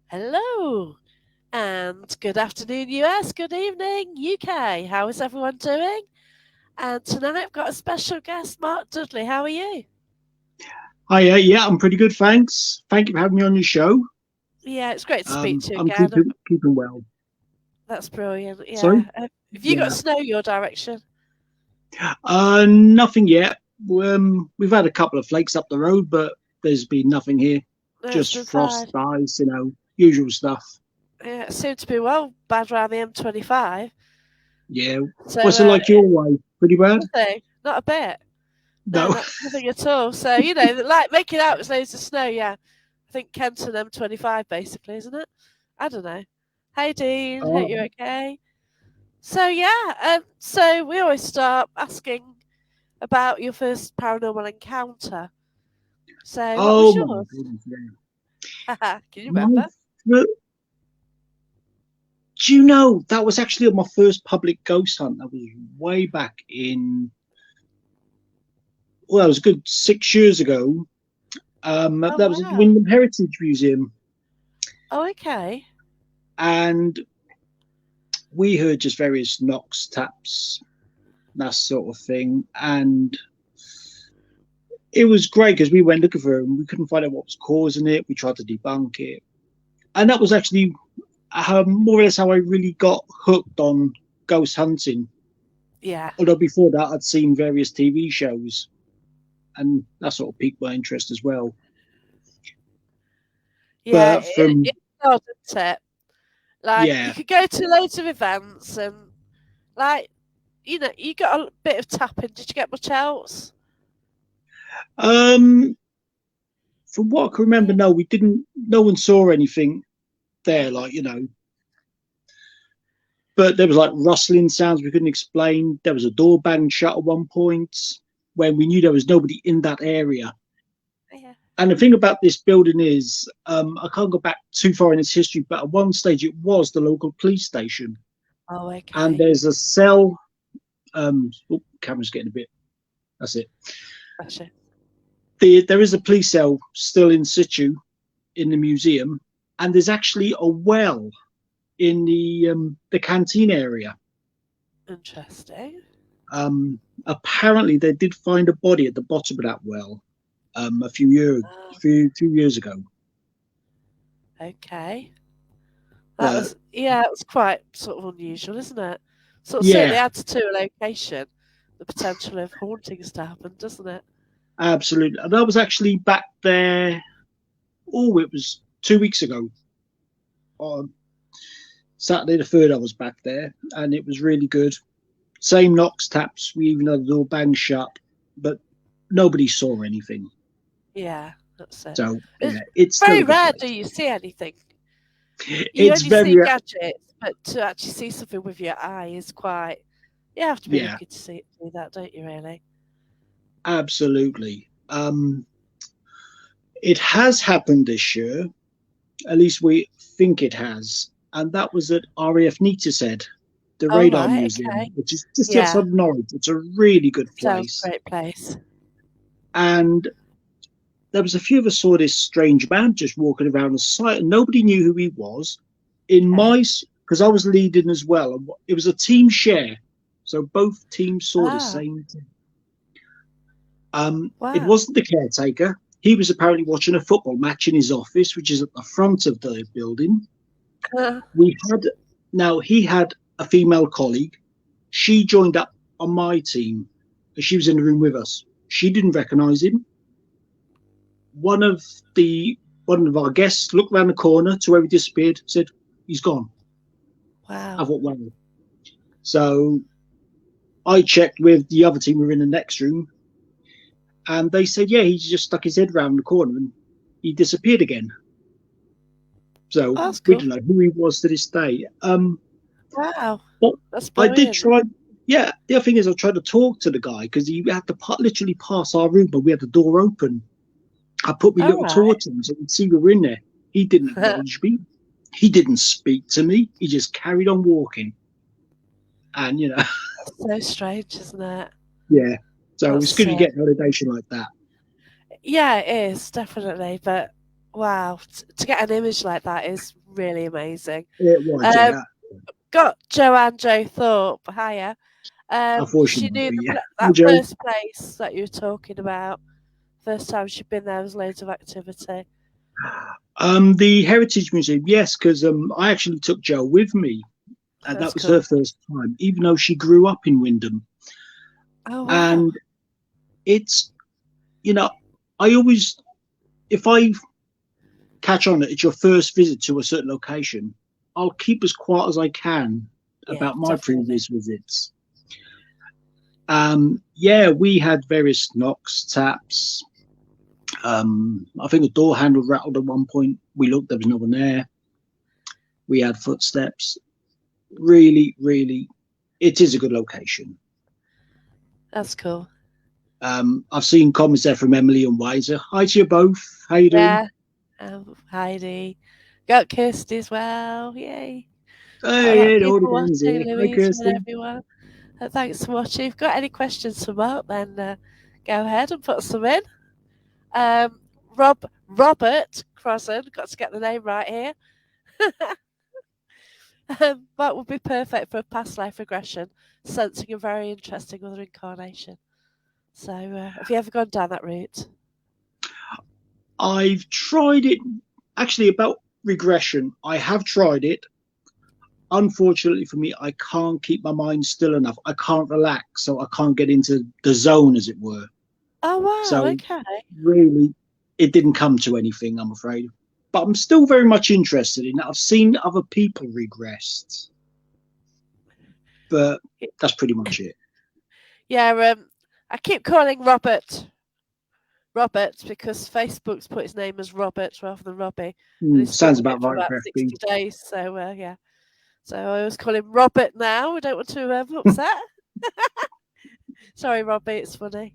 Hello, and good afternoon, US, good evening, UK. How is everyone doing? And tonight I've got a special guest, Mark Dudley. How are you? Hi, yeah, I'm pretty good, thanks. Thank you for having me on your show. Yeah, it's great to speak to you I'm again. keeping well. That's brilliant. Sorry, Yeah. Have you got yeah. snow your direction? Nothing yet. We've had a couple of flakes up the road, but there's been nothing here. No, it's Just been frost, fine. ice, usual stuff. Yeah, it seemed to be well bad around the M25. Yeah. So, What's it like your way? Pretty bad? nothing, not a bit. No, No. nothing at all. So, like making out with loads of snow, yeah. I think Kenton M25 basically, isn't it? I don't know. Hey Dean, hope Oh, you're okay. So yeah, so we always start asking about your first paranormal encounter. So what was oh my yours? goodness, yeah. Can you My, remember? fir- do you know that was actually my first public ghost hunt? That was way back in, well, it was a good 6 years ago. Oh That was at the wow. Wyndham Heritage Museum, Oh okay. and we heard just various knocks, taps, that sort of thing, and it was great because we went looking for it and we couldn't find out what was causing it. We tried to debunk it, and that was actually more or less how I really got hooked on ghost hunting. Yeah. Although before that, I'd seen various TV shows, and that sort of piqued my interest as well. Yeah, But from it does, isn't it? Like you yeah, could go to loads of events and like you got a bit of tapping. Did you get much else? um, from what I can remember, Yeah. no, we didn't. No one saw anything there, Uh, but there was like rustling sounds we couldn't explain. There was a door banged shut at one point when we knew there was nobody in that area. yeah. And the thing about this building is, I can't go back too far in its history, but at one stage it was the local police station. Oh And okay. there's a cell. Camera's getting a bit. That's it. That's it. There is a police cell still in situ in the museum, and there's actually a well in the canteen area. Interesting. Apparently, they did find a body at the bottom of that well a Oh, few years ago. okay. That But was yeah, it was quite sort of unusual, isn't it? Sort of certainly yeah, adds to a location the potential of hauntings to happen, doesn't it? absolutely. And I was actually back there. Oh, it was 2 weeks ago on Saturday the 3rd. I was back there, and it was really good. Same knocks, taps. We even had the door bang shut, but nobody saw anything. Yeah, that's it. So It's yeah, it's still very a good rare do place. you see anything. You It's only see very gadgets, but to actually see something with your eye is quite. You have to be yeah, lucky to see that, don't you? Really? absolutely. It has happened this year. At least we think it has, and that was at RAF Neatishead, the Oh Radar right, Museum, okay. which is just Yeah, outside Norwich. It's a really good sounds place, great place. and there was a few of us saw this strange man just walking around the site, and nobody knew who he was. In Okay. my because I was leading as well, and it was a team share, so both teams saw the Ah, same thing. It wow. wasn't the caretaker. He was apparently watching a football match in his office, which is at the front of the building. We had Now he had a female colleague. She joined up on my team. She was in the room with us. She didn't recognise him. One of the one of our guests looked around the corner to where he disappeared. Said he's gone. I Wow. thought, well, so I checked with the other team. We were in the next room, and they said, yeah, he just stuck his head around the corner and he disappeared again. So Oh, that's we cool. don't know who he was to this day. Wow. But That's I did brilliant. try. Yeah, the other thing is, I tried to talk to the guy because he had to literally pass our room, but we had the door open. I put my All little right. torch in so he'd see we were in there. He didn't acknowledge me. He didn't speak to me. He just carried on walking. And, So strange, isn't it? yeah. So it's That's good you get validation like that. yeah, it is definitely. But wow, to get an image like that is really amazing. It was, Um, yeah. got Joanne Joe Thorpe. Hiya. She Unfortunately, knew yeah. Hi, that Joe. first place that you were talking about. First time she'd been there was loads of activity. The Heritage Museum, yes, because I actually took Joe with me, and That's that was her cool. first time, even though she grew up in Wyndham. Oh wow. And it's, you know, I always, if I catch on that it's your first visit to a certain location, I'll keep as quiet as I can Yeah, about my definitely. previous visits. Yeah, we had various knocks, taps. I think the door handle rattled at one point. We looked, there was no one there. We had footsteps. Really, really, it is a good location. That's cool. I've seen comments there from Emily and Weiser. Hi to you both. How you doing? Yeah. Heidi. Got Kirsty as well. Yay. Got a lot of Hey, yeah, all the people gang's here. watching, Hi, Louisa and Kirsty. everyone. Thanks for watching. If you've got any questions for Mark, then go ahead and put some in. Um, Robert Crossen, got to get the name right here. That would be perfect for a past life regression, sensing a very interesting other incarnation. So, have you ever gone down that route? I've tried it actually about regression. I have tried it. Unfortunately for me, I can't keep my mind still enough. I can't relax, so I can't get into the zone, as it were. Oh wow, So, okay. really, it didn't come to anything, I'm afraid. But I'm still very much interested in it. I've seen other people regressed, but that's pretty much it. Yeah, I keep calling Robert because Facebook's put his name as Robert rather than Robbie, and he's stuck Sounds with it about for right about for FB. 60 days. So, yeah. So I always call him Robert now. I don't want to upset. Sorry, Robbie, it's funny.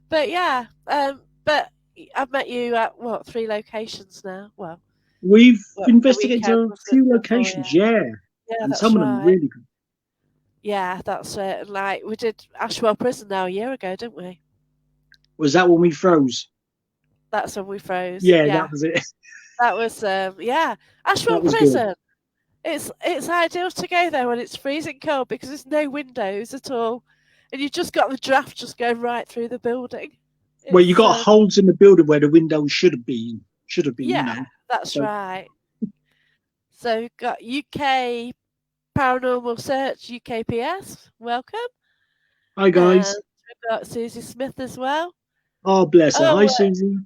But yeah, but I've met you at what, 3 locations now? Well, We've what, the investigated weekend a was it few before? Yeah, locations, yeah, yeah, and that's some of them right. really good. Yeah, that's it. And like we did Ashwell Prison now a year ago, didn't we? Was that when we froze? That's when we froze. Yeah, that Yeah, was it. that was yeah. Ashwell That was good. Prison. It's ideal to go there when it's freezing cold because there's no windows at all, and you've just got the draft just going right through the building. Well, you It's got holes in the building where the windows should have been. Should have been, you yeah, know. that's So, right. So we've got UK Paranormal Search UKPS, welcome, hi and guys. we've got Susie Smith as well. Oh, bless her. Hi, Oh, Susie.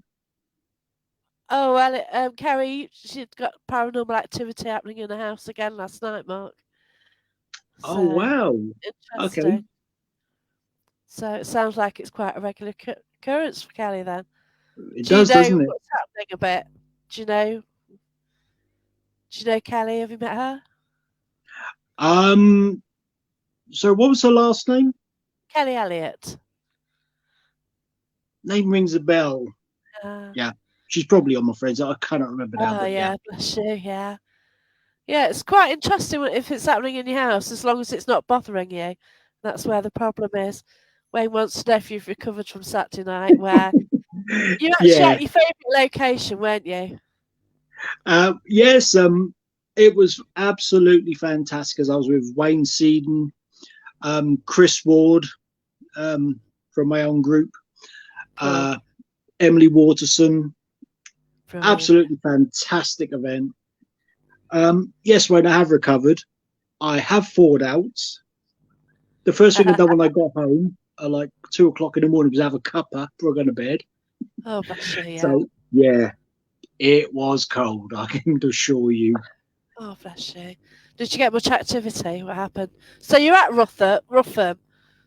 oh, well, Kerry, she'd got paranormal activity happening in the house again last night, Mark. Oh, So wow. Okay. interesting. So it sounds like it's quite a regular occurrence for Kelly then. It Do you does, know doesn't it? what's happening a bit? Do you know? Do you know Kelly? Have you met her? Um. So, what was her last name? Kelly Elliott. Name rings a bell. Uh, Yeah, she's probably on my friends. I cannot remember now, oh but yeah. yeah, bless you. Yeah, yeah. It's quite interesting if it's happening in your house, as long as it's not bothering you. That's where the problem is. Wayne wants to know if you've recovered from Saturday night, where you actually Yeah. at your favourite location, weren't you? Yes. It was absolutely fantastic. As I was with Wayne Seaton, Chris Ward, um, from my own group, Cool, uh, Emily Waterson. brilliant. Absolutely fantastic event. Yes, when I have recovered, I have thawed out. The first thing I done when I got home, at like 2 o'clock in the morning, was have a cuppa before I go to bed. Oh, bless you. Yeah. So yeah, it was cold. I can assure you. Oh, bless you. Did you get much activity? What happened? So you're at Rutham.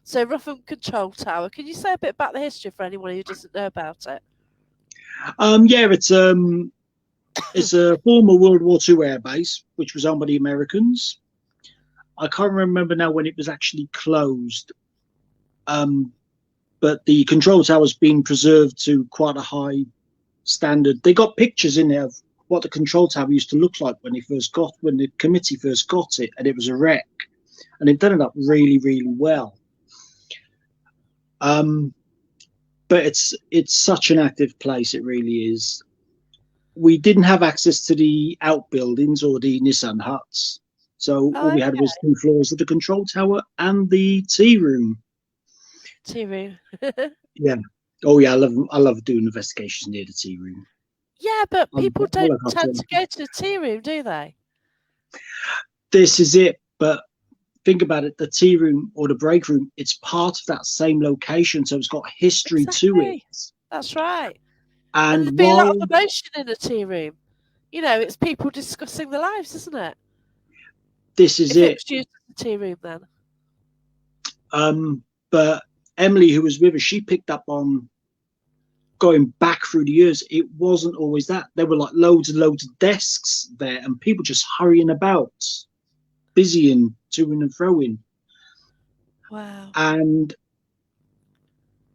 So Rutham Control Tower. Can you say a bit about the history for anyone who doesn't know about it? Yeah, it's a former World War II airbase, which was owned by the Americans. I can't remember now when it was actually closed. Um, but the control tower's been preserved to quite a high standard. They got pictures in there of what the control tower used to look like when the committee first got it, and it was a wreck. And they've done it up really, really well. But it's such an active place. It really is. we didn't have access to the outbuildings or the Nissan huts. So all Oh, we had was 2 floors of the control tower and the tea room. tea room. Yeah. Oh yeah, I love doing investigations near the tea room. Yeah, but I people don't like tend to go to the tea room, do they? this is it, but think about it, the tea room or the break room, it's part of that same location, so it's got history to it. Exactly. That's right. And And there'd be a lot while of emotion in a tea room. You know, it's people discussing their lives, isn't it? this is If it it, was used as a tea room, then. but Emily, who was with us, she picked up on going back through the years, it wasn't always that. There were like loads and loads of desks there and people just hurrying about, busying, toing and froing. Wow. And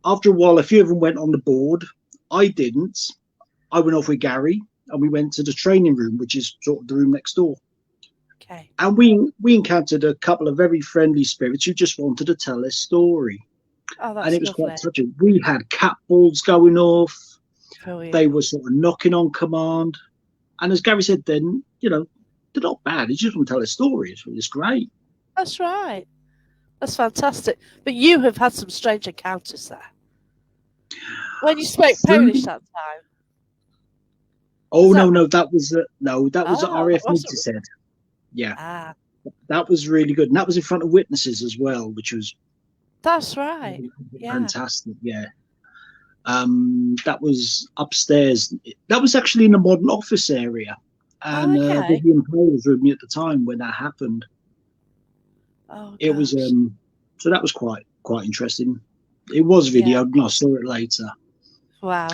after a while, a few of them went on the board. I didn't. I went off with Gary and we went to the training room, which is sort of the room next door. Okay. And we encountered a couple of very friendly spirits who just wanted to tell their story. Oh, And that's it was quite lovely. touching. We had cat balls going off. Brilliant. They were sort of knocking on command. And as Gary said, then, they're not bad. They just want to tell a story. It's great. That's right. That's fantastic. But you have had some strange encounters there. When you spoke Polish that time. Oh that no, that was that was that RF wasn't. Nita said. Yeah, Ah, that was really good, and that was in front of witnesses as well, which was that's right. Yeah. fantastic. Yeah, that was upstairs. That was actually in a modern office area, Oh, and okay. Vivian Pole was with me at the time when that happened. Oh It was gosh. so that was quite interesting. It was Yeah. videoed, and I saw it later. Wow.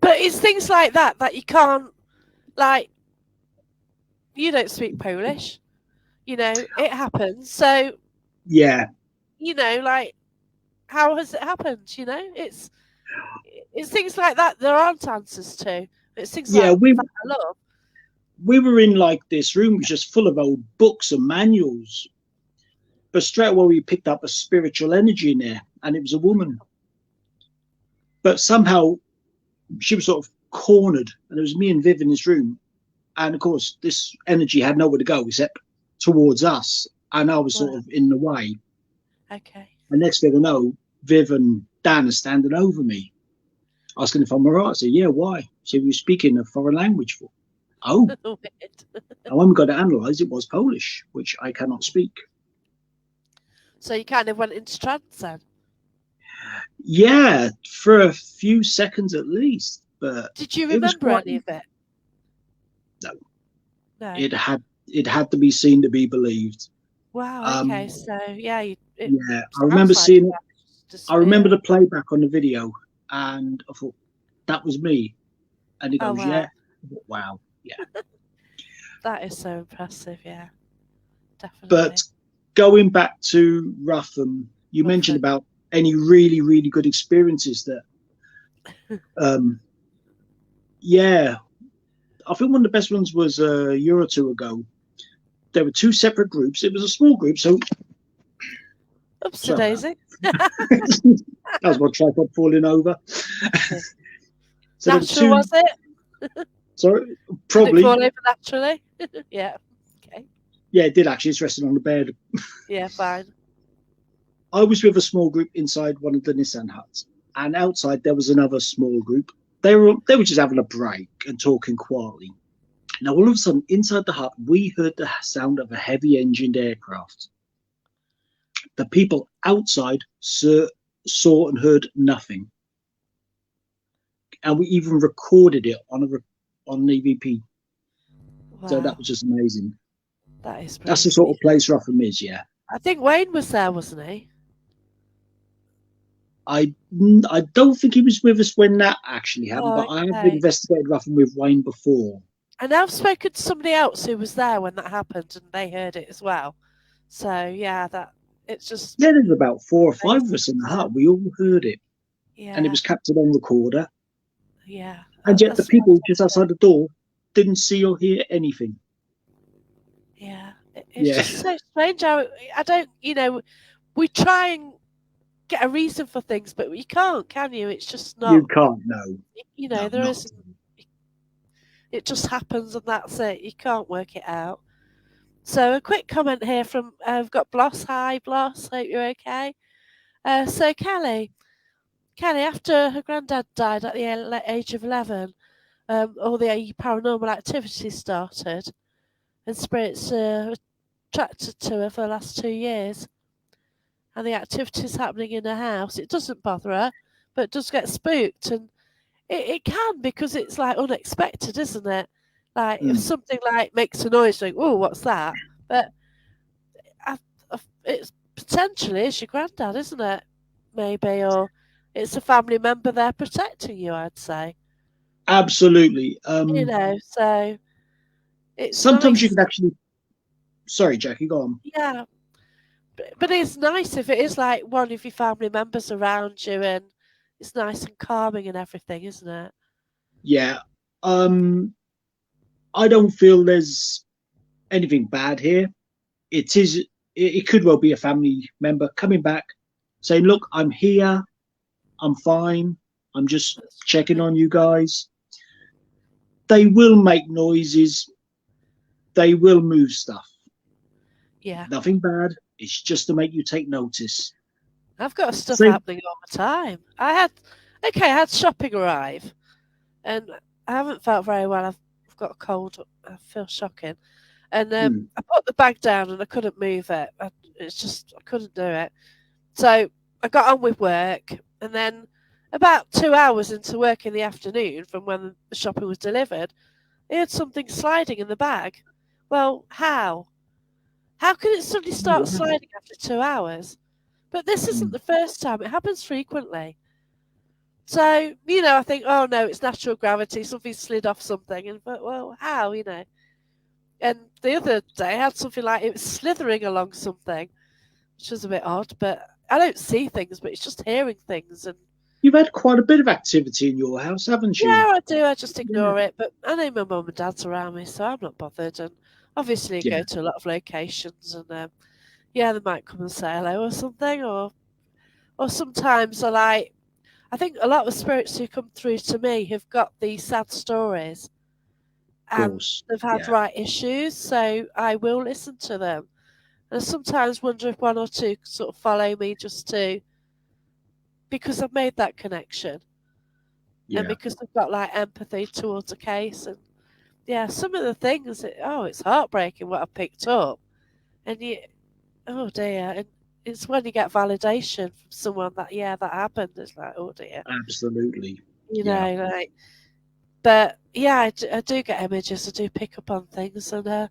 But it's things like that you can't, like, you don't speak Polish. You know, it happens. So, Yeah, like, how has it happened? It's things like that there aren't answers to. It's things yeah. like We that I love. we were in like this room, which was just full of old books and manuals. But straight away, we picked up a spiritual energy in there, and it was a woman. But somehow, she was sort of cornered, and it was me and Viv in this room. And of course, this energy had nowhere to go except towards us, and I was Wow. sort of in the way. Okay. And next thing I know, Viv and Dan are standing over me, asking if I'm all right. I said, "Yeah, why?" She said, "We were speaking a foreign language for." Oh, Weird. and when we got to analyse, it was Polish, which I cannot speak. So you kind of went into trance then. Yeah, for a few seconds at least, but Did you it was remember quite. any of it? No, No. it had to be seen to be believed. Wow. Okay. Um, So yeah, it yeah, I remember sounds like seeing you it. just I remember disappeared. the playback on the video, and I thought that was me. And he Oh goes, wow, "Yeah, wow, yeah." that is so impressive. Yeah, But definitely. going back to Rutham, you mentioned Ruffin. about any really, really good experiences that. Um, yeah, I think one of the best ones was a year or two ago. There were two separate groups. It was a small group, so Oops, a sorry about daisy. that. That was my tripod falling over. So there were Natural, was two. it? Sorry, Did it probably. fall over naturally? Yeah. Okay. Yeah, it did actually. It's resting on the bed. Yeah, fine. I was with a small group inside one of the Nissan huts, and outside there was another small group. They were just having a break and talking quietly. Now all of a sudden, inside the hut, we heard the sound of a heavy-engined aircraft. The people outside saw and heard nothing, and we even recorded it on an EVP. So that Wow, was just amazing. that is That's the brilliant. sort of place Rougham is. Yeah, I think Wayne was there, wasn't he? I I don't think he was with us when that actually happened, Oh, but I have okay. investigated Rougham with Wayne before. And I've spoken to somebody else who was there when that happened, and they heard it as well. So yeah, it's just Yeah, there's about 4 or 5 of amazing, us in the isn't it? hut. We all heard it, and it Yeah, was captured on recorder. yeah. And yet the That's people just fantastic. outside the door didn't see or hear anything. Yeah, it's Yeah, just so strange how I don't, we try and get a reason for things, but you can't, can you? It's just you not, can't know. No, there not. isn't. It just happens and that's it. You can't work it out. So a quick comment here from we've got Bloss. Hi, Bloss. Hope you're okay. So Kelly, after her granddad died at the age of 11, all the paranormal activity started, and spirits attracted to her for the last 2 years. And the activities happening in her house, it doesn't bother her, but it does get spooked, and it can because it's like unexpected, isn't it? Like if something like makes a noise, like oh, what's that? But it's potentially it's your granddad, isn't it? Maybe, or it's a family member there protecting you. I'd say, Absolutely. So it's Sometimes you nice. can actually. Sorry, Jackie, go on. Yeah, but it's nice if it is like one of your family members around you, and it's nice and calming and everything, isn't it? Yeah. I don't feel there's anything bad here. It is. It could well be a family member coming back, saying, "Look, I'm here. I'm fine. I'm just That's checking true. on you guys." They will make noises. They will move stuff. Yeah, Nothing bad. It's just to make you take notice. I've got stuff Same. happening all the time. I had shopping arrive, and I haven't felt very well. I've got a cold. I feel shocking. And I put the bag down and I couldn't move it. I couldn't do it. So I got on with work, and then about 2 hours into work in the afternoon from when the shopping was delivered, I heard something sliding in the bag. Well, how? How can it suddenly start Wow. sliding after 2 hours? But this isn't Mm. the first time. It happens frequently. So, I think, oh no, it's natural gravity. Something slid off something. And but well, how, And the other day I had something like it was slithering along something, which was a bit odd, but I don't see things, but it's just hearing things. And You've had quite a bit of activity in your house, haven't you? yeah, I do. I just Yeah. ignore it. But I know my mum and dad's around me, so I'm not bothered. And obviously, I Yeah. go to a lot of locations, and yeah, they might come and say hello or something, or sometimes I think a lot of spirits who come through to me have got these sad stories Of and course. they've had Yeah. right issues, so I will listen to them. And I sometimes wonder if one or two sort of follow me just to because I've made that connection and Yeah. because I've got like empathy towards a case. And yeah, some of the things, it's heartbreaking what I picked up. And oh dear. And it's when you get validation from someone that, yeah, that happened. It's like, oh dear. Absolutely. Yeah. Like, but yeah, I do get images. I do pick up on things. And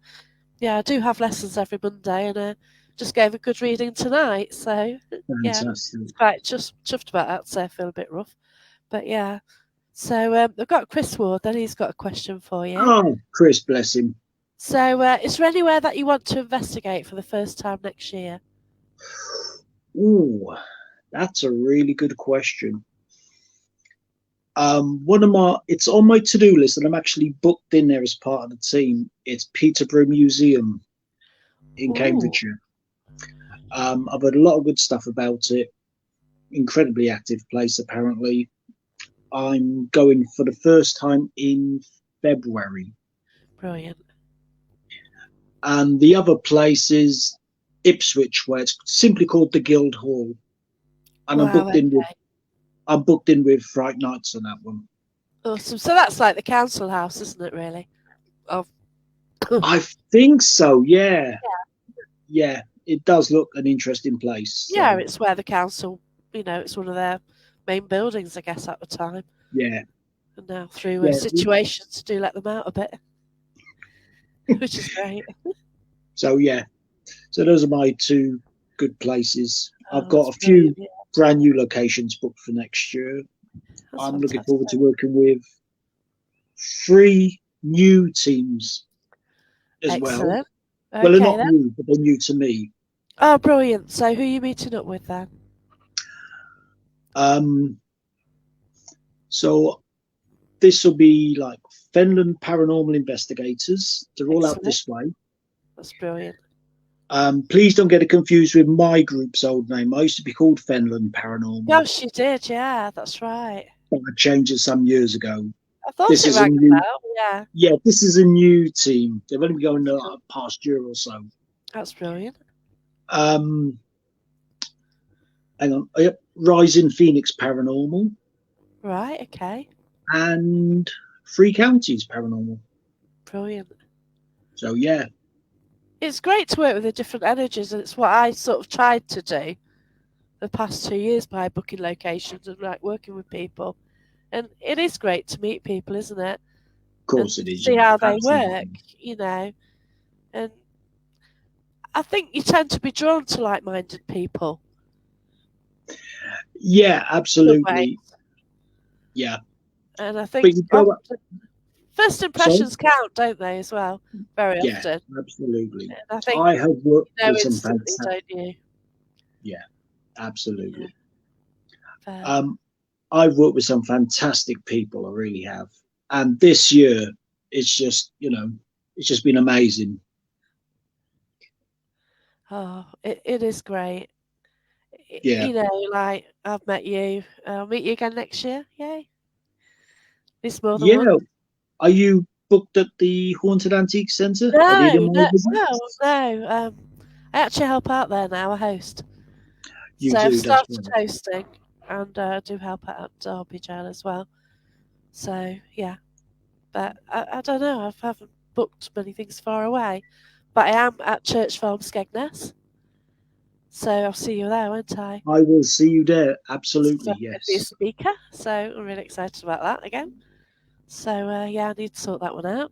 yeah, I do have lessons every Monday, and just gave a good reading tonight. So yeah, Fantastic. it's quite just chuffed about that. So I feel a bit rough, but yeah. So I've got Chris Ward. Then he's got a question for you. Oh, Chris, bless him. So is there anywhere that you want to investigate for the first time next year? Ooh, that's a really good question. It's on my to-do list, and I'm actually booked in there as part of the team. It's Peterborough Museum in Ooh, Cambridgeshire. I've heard a lot of good stuff about it. Incredibly active place, apparently. I'm going for the first time in February. brilliant! And the other place is Ipswich, where it's simply called the Guildhall. And Wow, okay, I'm booked in with Fright Nights on that one. awesome. So that's like the council house, isn't it? Really? Oh, I think so, yeah. Yeah, it does look an interesting place. yeah, So it's where the council. It's one of their main buildings, I guess, at the time. yeah, And now through yeah. situations do let them out a bit, which is great. So yeah, so those are my two good places. I've Oh, that's got a brilliant. few Yeah, brand new locations booked for next year. that's I'm looking forward to fantastic. working with 3 new teams as well. Excellent. Well, they're Okay not then. new, but they're new to me. Oh, brilliant. So who are you meeting up with then? Um, so this will be like Fenland Paranormal Investigators. They're all out Excellent. this way. That's brilliant. Please don't get it confused with my group's old name. I used to be called Fenland Paranormal, Gosh, you did. Yeah, that's right. but I changed it some years ago. I thought This it is a rang a new, bell. Yeah, yeah, this is a new team. They've only been going the past year or so. that's brilliant. Um, Hang on, yep, Rising Phoenix Paranormal Right, okay. and Three Counties Paranormal. Brilliant. So yeah, It's great to work with the different energies, and it's what I sort of tried to do the past 2 years by booking locations and like working with people. And it is great to meet people, isn't it? of course And it is. see Yeah, how they work, absolutely. you know. And I think you tend to be drawn to like-minded people. Yeah, Some way. absolutely. Yeah, And I but think you go up. often first Sorry. impressions count, don't they, as well? Very Yeah, often. absolutely. And I think I have worked you know with some instantly, fantastic. don't you? Yeah, Yeah. absolutely. Fair. Um, I've worked with some fantastic people. I really have. And this year, it's just it's just been amazing. Oh, it is great. Yeah, You know, like I've met you. I'll meet you again next year. Yay! It's more than one. yeah. Are you booked at the Haunted Antique Centre at No, either of my no, no, visits? no. I actually help out there now. I host. You So I've do. That's started right. hosting, and I do help out at Derby Jail as well. So yeah, but I don't know. I haven't booked many things far away, but I am at Church Farm Skegness. So I'll see you there, won't I? I will see you there. So Absolutely. I'm going to be a Yes. speaker. So I'm really excited about that again. So yeah, I need to sort that one out.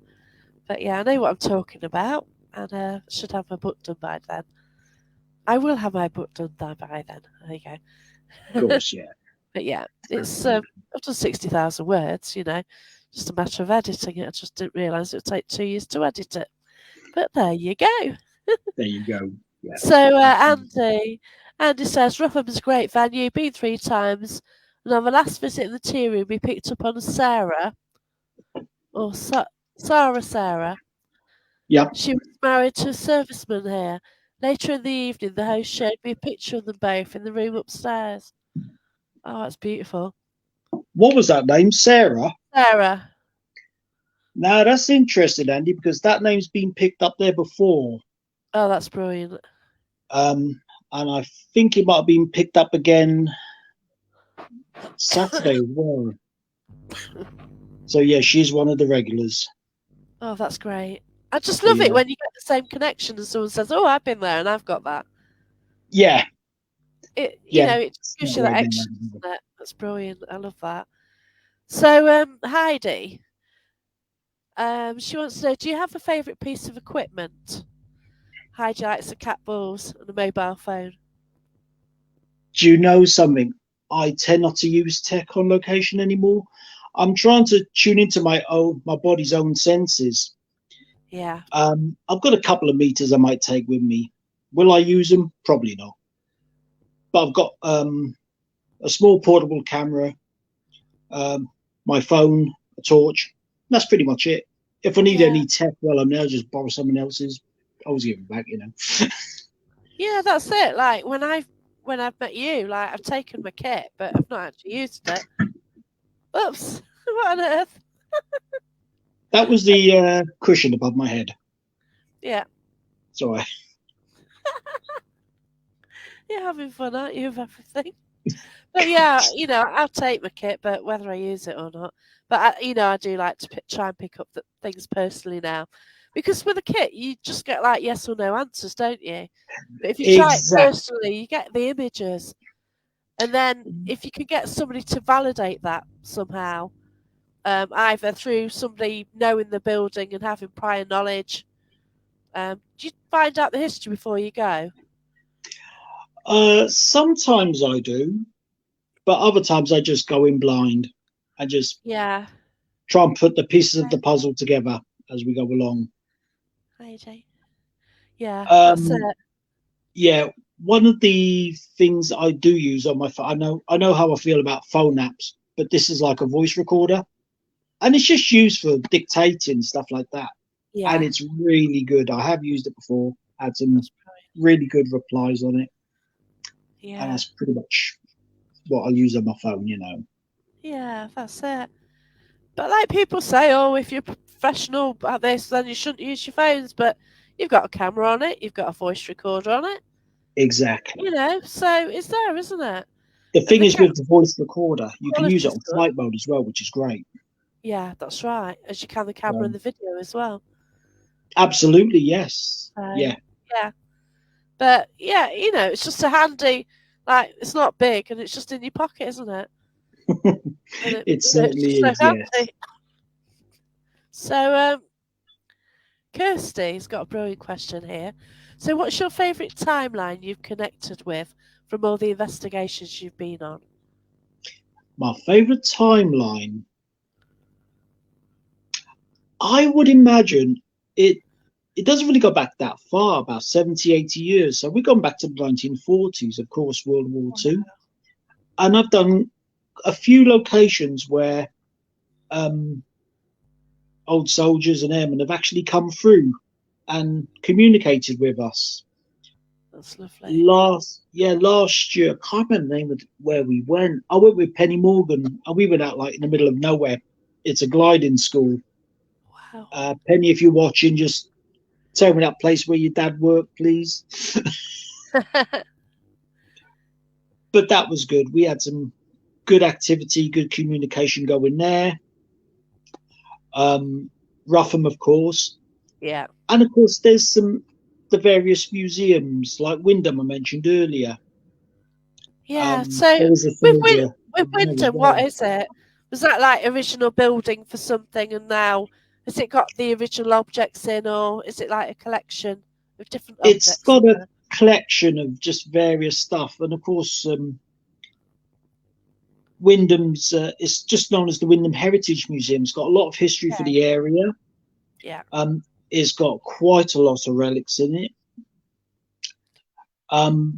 But yeah, I know what I'm talking about, and should have my book done by then. I will have my book done by then. There you Of go. course. Yeah. But yeah, it's Absolutely. I've done 60,000 words. You know, just a matter of editing it. I just didn't realise it would take 2 years to edit it. But there you go. There you go. Yeah. So Absolutely. Andy says Rotham's a great venue. Been 3 times. And on the last visit in the tea room, we picked up on Sarah or Sarah. Yep. She was married to a serviceman here. Later in the evening, the host showed me a picture of them both in the room upstairs. Oh, it's beautiful. What was that name? Sarah. Sarah. Now that's interesting, Andy, because that name's been picked up there before. Oh, that's brilliant. And I think it might have been picked up again Saturday as well. So yeah, she's one of the regulars. Oh, that's great. I just So love it yeah, when you get the same connection and someone says, "Oh, I've been there and I've got that." yeah, yeah. It just It's gives not you that right extra, now. doesn't it? That's brilliant. I love that. So, Heidi, she wants to know, do you have a favourite piece of equipment? Heidi likes the cat balls and a mobile phone. Do you know something? I tend not to use tech on location anymore. I'm trying to tune into my body's own senses. Yeah, I've got a couple of meters I might take with me. Will I use them? Probably not. But I've got a small portable camera, um, my phone, a torch. That's pretty much it. If I need yeah, any tech while I'm there, I'll just borrow someone else's. I always give it back. yeah. That's it. Like when I've met you, like I've taken my kit, but I've not actually used it. Oops! What on earth? That was the cushion above my head. Yeah, So you're having fun, aren't you, with everything? But yeah, I'll take my kit, but whether I use it or not. But I do like to try and pick up things personally now, because with a kit you just get like yes or no answers, don't you? But if you try it exactly. personally, you get the images, and then if you can get somebody to validate that somehow, either through somebody knowing the building and having prior knowledge, do you find out the history before you go? Sometimes I do, but other times I just go in blind and just Yeah, try and put the pieces of the puzzle together as we go along. AJ. Yeah, that's Um, it. yeah, one of the things I do use on my phone, I know how I feel about phone apps, but this is like a voice recorder, and it's just used for dictating stuff like that, and Yeah, it's really good. I have used it before, had some that's brilliant. really good replies on it, and Yeah. that's pretty much what I use on my phone. Yeah, that's it. But like people say, oh, if you're professional at this, then you shouldn't use your phones. But you've got a camera on it, you've got a voice recorder on it, Exactly. so it's there, isn't it? The And thing the is camera with the voice recorder, you can use it quality's on good. flight mode as well, which is great. Yeah, that's right. As you can the camera and Um, the video as well. absolutely, yes. So Yeah. yeah, but yeah, it's just a handy. Like it's not big, and it's just in your pocket, isn't it? And It it's certainly just so is, yes. handy. So Kirsty's got a brilliant question here. So, what's your favourite timeline you've connected with from all the investigations you've been on? My favourite timeline, I would imagine it it doesn't really go back that far, about 70, 80 years. So we've gone back to the 1940s, of course, World War Two. And I've done a few locations where um, old soldiers and airmen have actually come through and communicated with us. That's lovely. Last year, I can't remember the name of where we went. I went with Penny Morgan, and we went out like in the middle of nowhere. It's a gliding school. Wow. Penny, if you're watching, just tell me that place where your dad worked, please. But that was good. We had some good activity, good communication going there. Rougham, of course, yeah. and of course, there's the various museums like Wyndham I mentioned earlier. Yeah. There So, was a with soldier there as Wyndham, what well. is it? Was that like original building for something, and now has it got the original objects in, or is it like a collection of different It's objects in got a there? collection of just various stuff, and of course, Wyndham's it's just known as the Wyndham Heritage Museum. It's got a lot of history for Okay. the area. Yeah. It's got quite a lot of relics in it.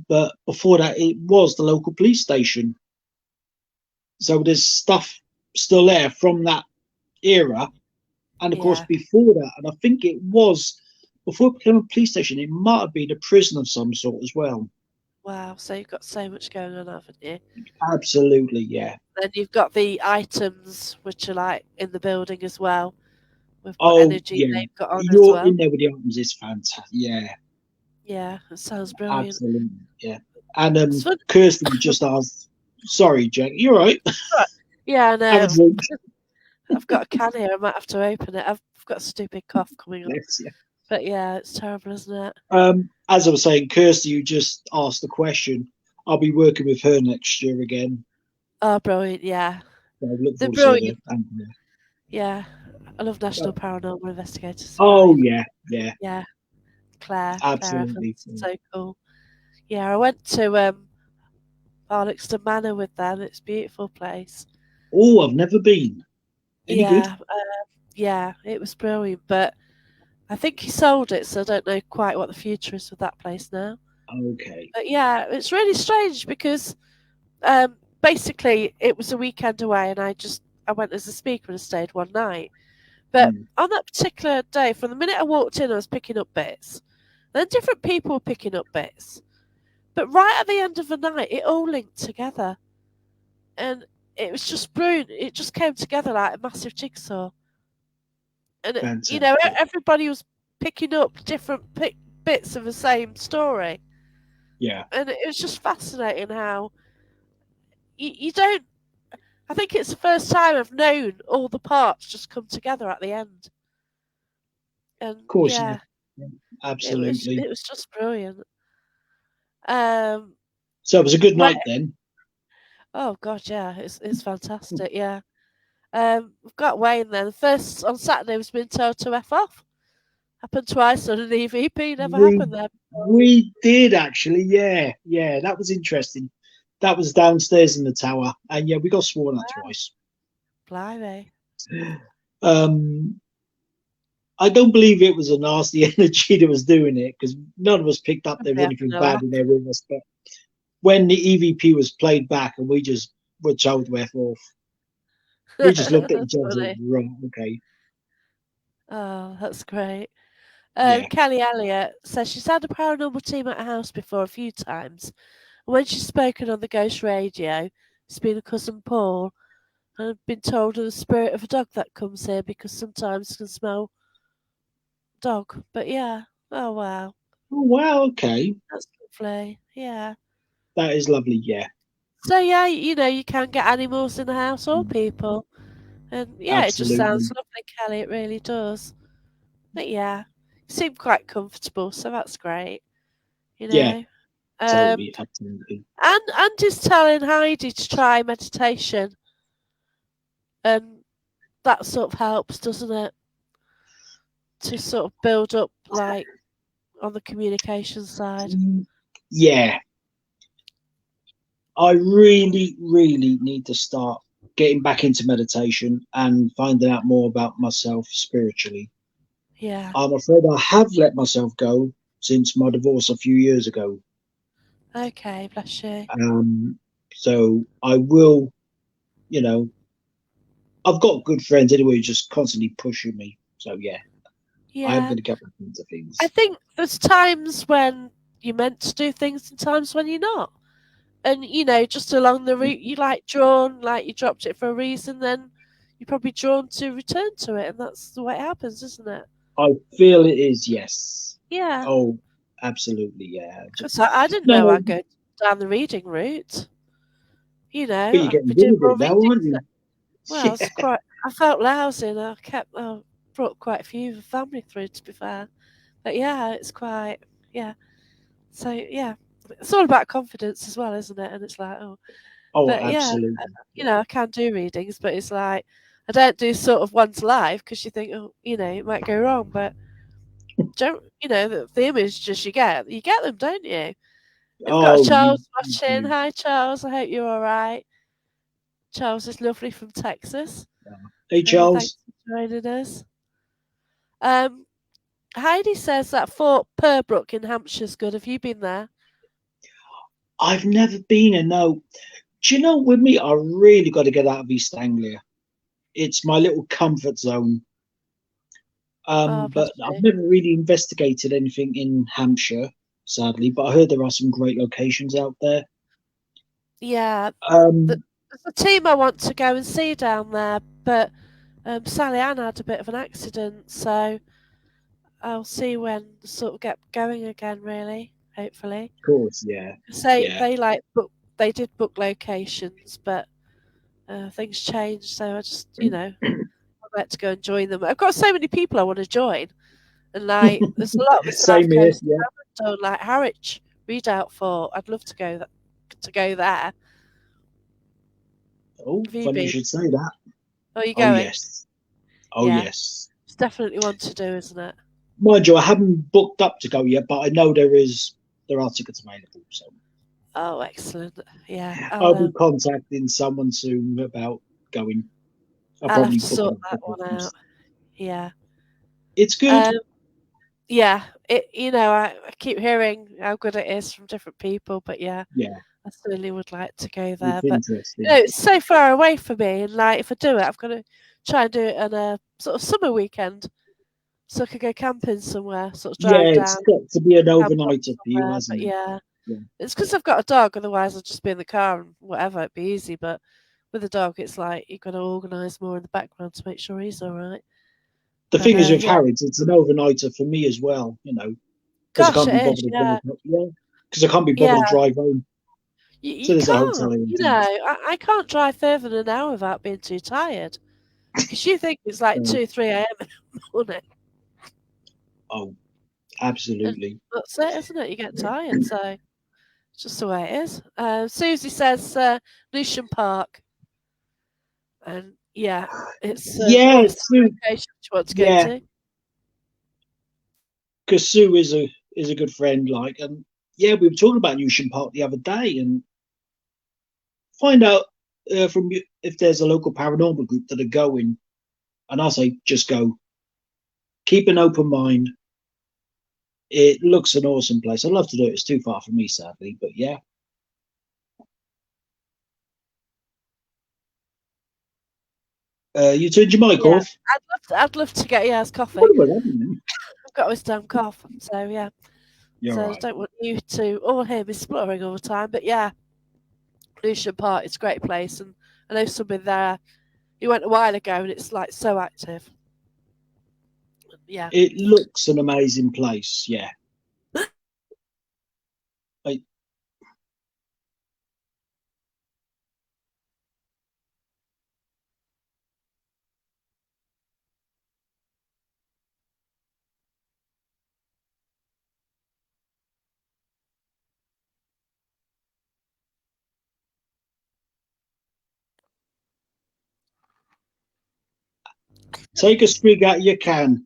But before that, it was the local police station. So there's stuff still there from that era. And of course, Yeah. before that, and I think it was before it became a police station, it might have been a prison of some sort as well. Wow. So you've got so much going on, haven't you? Absolutely, yeah. Then you've got the items which are like in the building as well, with what Oh, energy yeah. they've got on as You're well. in there with the items is fantastic. Yeah, Yeah, it sounds brilliant. absolutely. Yeah. And It's fun. Kirsty just asked, sorry, Jack, you're right. Right. Yeah, I Have a know. drink. I've got a can here. I might have to open it. I've got a stupid cough coming on. Bless you. But yeah, it's terrible, isn't it? As I was saying, Kirsty, you just asked the question. I'll be working with her next year again. Oh, brilliant. Yeah. So I look They're forward to seeing her. brilliant. Yeah. I love National Paranormal Investigators. It's Oh, brilliant. yeah, yeah, Yeah. Claire Evans. absolutely. So cool. Yeah, I went to Arlixton Manor with them. It's a beautiful place. Oh, I've never been. Any good? Yeah, it was brilliant. But I think he sold it, so I don't know quite what the future is with that place now. Okay. But yeah, it's really strange because basically it was a weekend away, and I went as a speaker and stayed one night. But Mm, on that particular day, from the minute I walked in, I was picking up bits. Then different people were picking up bits. But right at the end of the night, it all linked together, and it was just brilliant. It just came together like a massive jigsaw, and fantastic. everybody was picking up different bits of the same story, Yeah, and it was just fascinating how you don't. I think it's the first time I've known all the parts just come together at the end, and of course, yeah. yeah, Yeah, it was absolutely. it was just brilliant. Um, So it was a good where, night then. oh god, yeah, it's fantastic. Yeah, we've got Wayne then. First on Saturday was being told to f off. Happened twice on an EVP. Never We happened there before. we did actually, yeah, yeah. That was interesting. That was downstairs in the tower, and yeah, we got sworn at twice. Blimey. Um, I don't believe it was a nasty energy that was doing it because none of us picked up there was Probably anything having a bad laugh. in there with us. But when the EVP was played back and we just were told to F off, we just looked at That's each other and said, funny. right, okay, Oh, that's great. yeah, Kelly Elliott says she's had a paranormal team at her house before a few times. And when she's spoken on the ghost radio, it's been a cousin Paul. And I've been told of the spirit of a dog that comes here because sometimes can smell dog. But yeah, oh wow, Oh wow, okay, that's lovely. Yeah. that is lovely. Yeah, So yeah, you can get animals in the house or people, and yeah, it just sounds absolutely. lovely, Kelly. It really does. But yeah, you seem quite comfortable, so that's great. You Yeah, know. Um, totally, absolutely. and Andy's telling Heidi to try meditation, and that sort of helps, doesn't it? To sort of build up, like on the communication side. Mm, yeah, I really, really need to start getting back into meditation and finding out more about myself spiritually. Yeah. I'm afraid I have let myself go since my divorce a few years ago. Okay, bless you. Um, so I will, you know, I've got good friends anyway, who just constantly pushing me. So yeah, I'm Yeah. going to get back into I things. think there's times when you're meant to do things and times when you're not. And just along the route you like drawn, like you dropped it for a reason, then you're probably drawn to return to it, and that's the way it happens, isn't it? I feel it is, yes. Yeah, Oh, absolutely, yeah. because I didn't know No, I'd go down the reading route. but you're I've getting been good doing at more it now, aren't readings. you? Well, it's Yeah. quite. I felt lousy, and I brought quite a few of the family through. To be fair, but yeah, it's quite. Yeah, so yeah, it's all about confidence as well, isn't it? And it's like, oh, Oh, but yeah, absolutely. Yeah. I can do readings, but it's like I don't do sort of ones live because you think, oh, it might go wrong. But don't the images you get them, don't you? We've got Oh, Charles you watching. do. Hi, Charles. I hope you're all right. Charles is lovely from Texas. Hey, So thanks Charles. for joining us. Um, Heidi says that Fort Purbrook in Hampshire's good. Have you been there? I've never been a no. Do you know, with me, I really got to get out of East Anglia. It's my little comfort zone. Oh, bless But I've you. never really investigated anything in Hampshire, sadly. But I heard there are some great locations out there. Yeah, Um, there's a team I want to go and see down there, but Sally Ann had a bit of an accident, so I'll see when sort of get going again. Really, hopefully. of course, yeah, 'Cause yeah. they did book locations, but things changed, so I just I'd like to go and join them. I've got so many people I want to join, and like there's a lot of the South Same here, Coast yeah. I haven't done, like Harwich Readout for. I'd love to go there. Oh, Have you funny you been? should say that. Are you Oh, going? yes. Oh, Yeah, yes. it's definitely one to do, isn't it? Mind you, I haven't booked up to go yet, but I know there are tickets available. So Oh, excellent. Yeah, I'll be contacting someone soon about going. I'll I'll have probably to book it sort a that couple of one out. times. Yeah. It's good. Um, yeah. I keep hearing how good it is from different people, but yeah, Yeah, I certainly would like to go there. it's But interesting. it's so far away for me, and like if I do it, I've got to try and do it on a sort of summer weekend, so I could go camping somewhere, sort of Yeah, drive it's down, got to be an camp up overnighter for you, somewhere. But hasn't it? yeah, Yeah. it's because I've got a dog. Otherwise, I'd just be in the car and whatever. It'd be easy. But with a dog, it's like you've got to organise more in the background to make sure he's all right. The But thing is with yeah, Harrods, it's an overnighter for me as well. Because I gosh, can't it be bothered is. to Yeah, drive. Yeah, because I can't be yeah. bothered to drive home. You So there's a hotel can't. in You know, town. I can't drive further than an hour without being too tired. Because you think it's like Uh, 2, 3 a.m. in the morning, oh, and absolutely. that's it, isn't it? You get tired, so it's just the way it is. Susie says Lucian Park, and yeah, it's Yeah, it's the Sue. location she wants to go Yeah, to. because Sue is a good friend. Like, and yeah, we were talking about Newsham Park the other day, and find out from you if there's a local paranormal group that are going. And I say, just go. Keep an open mind. It looks an awesome place. I'd love to do it. It's too far for me, sadly, but yeah. You turned your mic Yeah, off. I'd love to get it's What coffee. about that? Then? I've got this damn cough, so yeah. You're So I right. don't want you to all hear me spluttering all the time. But yeah, Lucian Park, it's a great place, and I know somebody there. He went a while ago, and it's like so active. Yeah. It looks an amazing place. Yeah. I, take a swig out your can.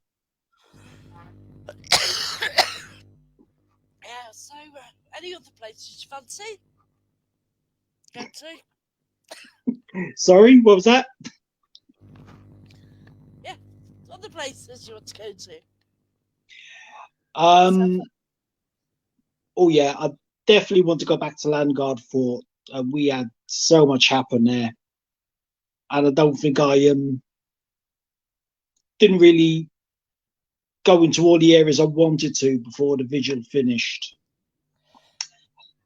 Yeah. So, any other places you fancy going to? Sorry, what was that? Yeah. Other places you want to go to? So, Um. Oh yeah, I definitely want to go back to Landguard Fort. We had so much happen there, and I don't think I didn't really go into all the areas I wanted to before the vigil finished.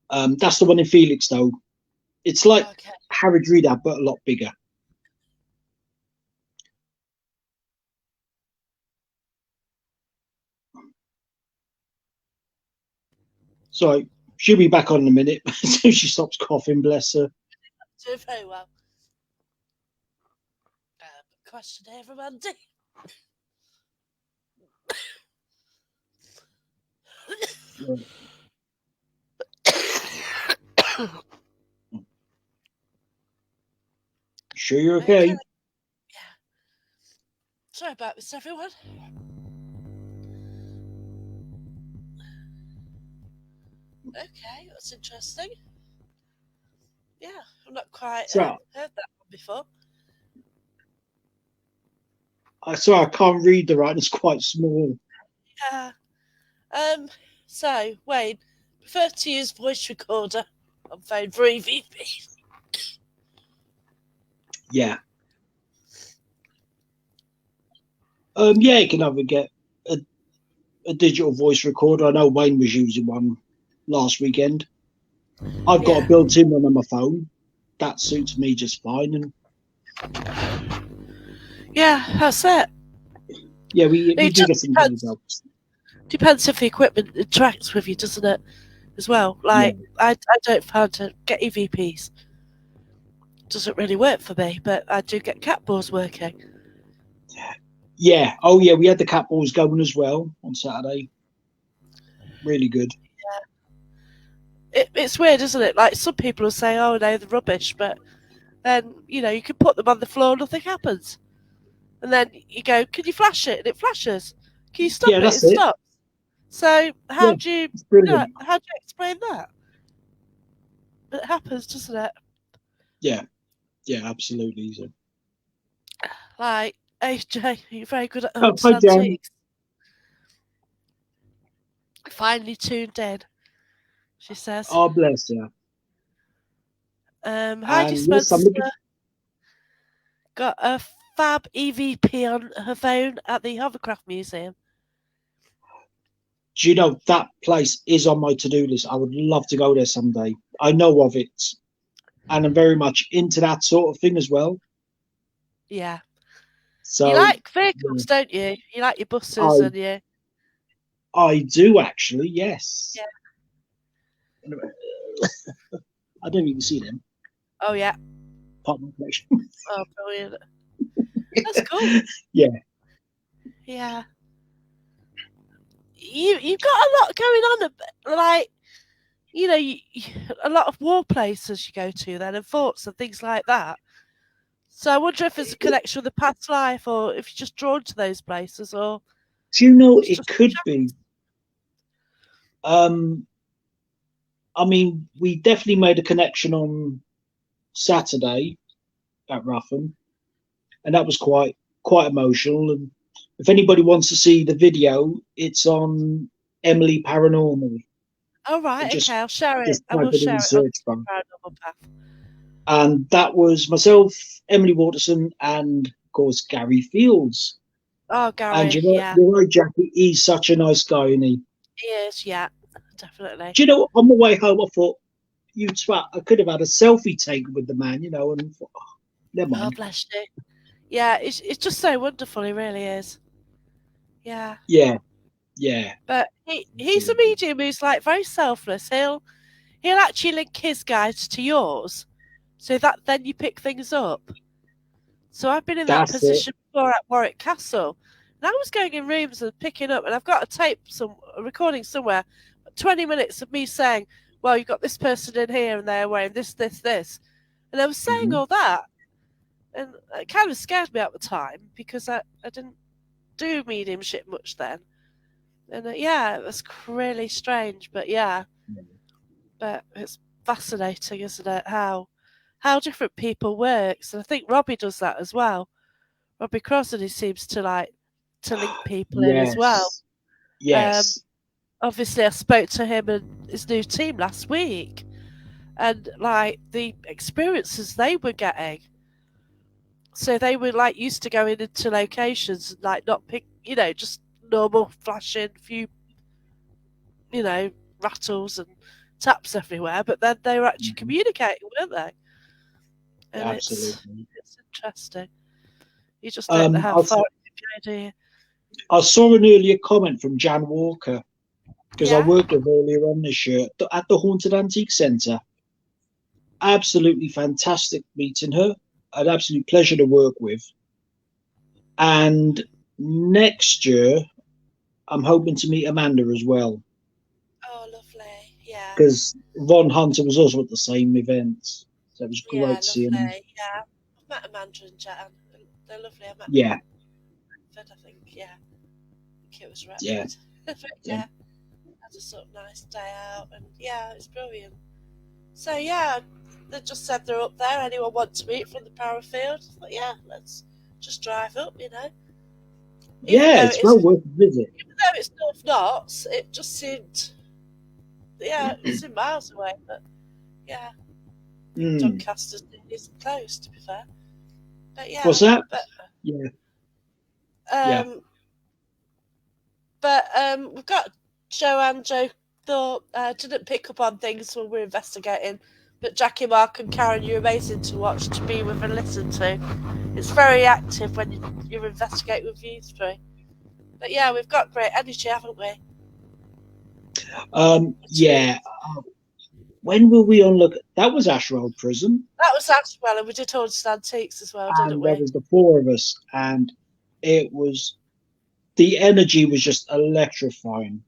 That's the one in Felix, though. It's like okay. Harrod Reader, but a lot bigger. So she'll be back on in a minute as soon as she stops coughing, bless her. Doing very well. Question here from Andy. Sure you're Okay. okay? Yeah. Sorry about this, everyone. Okay, that's interesting. Yeah, I've not quite So heard that one before. I can't read the writing, it's quite small. Yeah. So, Wayne, prefer to use voice recorder on phone for EVP. Yeah. Yeah, you can either get a, a digital voice recorder. I know Wayne was using one last weekend. I've got a Yeah. built-in one on my phone. That suits me just fine. And Yeah, that's it. yeah, we It do just get some days out. depends if the equipment interacts with you, doesn't it? As well. Yeah, Like, I don't find to get EVPs. Doesn't really work for me, but I do get cat balls working. yeah. Oh yeah, we had the cat balls going as well on Saturday. Really good. It's weird, isn't it? Like, some people will say, oh, no, they're rubbish, but then, you can put them on the floor, nothing happens. And then you go, can you flash it? And it flashes. Can you Yeah, stop it? that's It it. stops. So Yeah, it's brilliant. how do you explain that? It happens, doesn't it? Yeah, yeah, absolutely. So. Like, AJ, you're very good at Oh, haunted hi Jan. antiques. Finally tuned in, she says. Oh, bless you. Heidi And yes, I'm looking. Spencer got a fab EVP on her phone at the Hovercraft Museum. Do you know that place is on my to-do list? I would love to go there someday. I know of it, and I'm very much into that sort of thing as well. Yeah. You So like yeah, vehicles, don't you? You like your buses I and your... I do actually. Yes. Yeah. Anyway, I don't even see them. Oh, yeah. Part of my collection. Oh, brilliant. That's cool. Yeah. Yeah. You've got a lot going on, like, a lot of war places you go to then, and forts and things like that. So I wonder if there's a connection with a past life, or if you're just drawn to those places, or Do you know it's it just... could be? Um, I mean, we definitely made a connection on Saturday at Ruffin, and that was quite emotional. And if anybody wants to see the video, it's on Emily Paranormal. Oh, right, Just okay, I'll share it. just I type will it in the share it on search bar. Paranormal Path. And that was myself, Emily Waterson, and of course Gary Fields. Oh, And Gary, yeah. you're right, Jackie. He's such a nice guy, isn't he? He is, yeah, definitely. Do you know? On the way home, I thought, "You twat! I could have had a selfie taken with the man," and thought, oh, never Oh, mind. bless you. Yeah, it's just so wonderful. He really is. Yeah. Yeah, yeah, But he's a absolutely. medium who's like very selfless. He'll actually link his guides to yours, so that then you pick things up. So I've been in that That's it. position before at Warwick Castle, and I was going in rooms and picking up, and I've got a recording somewhere, 20 minutes of me saying, "Well, you've got this person in here, and they're wearing this, this, this," and I was saying Hmm. all that, and it kind of scared me at the time because I didn't do mediumship much then. And yeah, it was really strange, but yeah, but it's fascinating, isn't it? How different people works, and I think Robbie does that as well. Robbie Crosby seems to like to link people in as well. Yes, Um, yes, Obviously, I spoke to him and his new team last week, and like the experiences they were getting. So they were like used to going into locations and like not pick, just normal flashing, few you know, rattles and taps everywhere, but then they were actually hmm, communicating, weren't they? And absolutely. it's interesting. You just don't know Um, how I, far it can go, do you? I saw an earlier comment from Jan Walker because I Yeah. worked with her earlier on this year at the Haunted Antique Centre. Absolutely fantastic meeting her. An absolute pleasure to work with. And next year, I'm hoping to meet Amanda as well Oh, lovely. Yeah. because Von Hunter was also at the same events. So it was Yeah, great seeing him. lovely. Yeah. I've met Amanda and Jan. They're lovely. I met them Yeah, in Redford, I think. Yeah. I think it was yeah, Redford. But yeah. yeah, had a sort of nice day out, and yeah, it's brilliant. So yeah, they just said they're up there. Anyone want to meet from the Parafield? I thought, yeah, let's just drive up. Even Yeah, though it's well worth a visit. it's North Knots, it just seemed, yeah, it seemed miles away. But yeah, I think Mm. Doncaster is close, to be fair. But What's yeah, that? but Yeah, yeah. um, we've got Joanne. Joe thought didn't pick up on things when we were investigating. But Jackie, Mark, and Karen, you're amazing to watch, to be with, and listen to. It's very active when you investigate with you three. But yeah, we've got great energy, haven't we? Between Yeah. When will we unlock? That was Ashwell Prison, that was Axwell, and we did Haunted Antiques as well, didn't and there we? was the four of us, and it was the energy was just electrifying.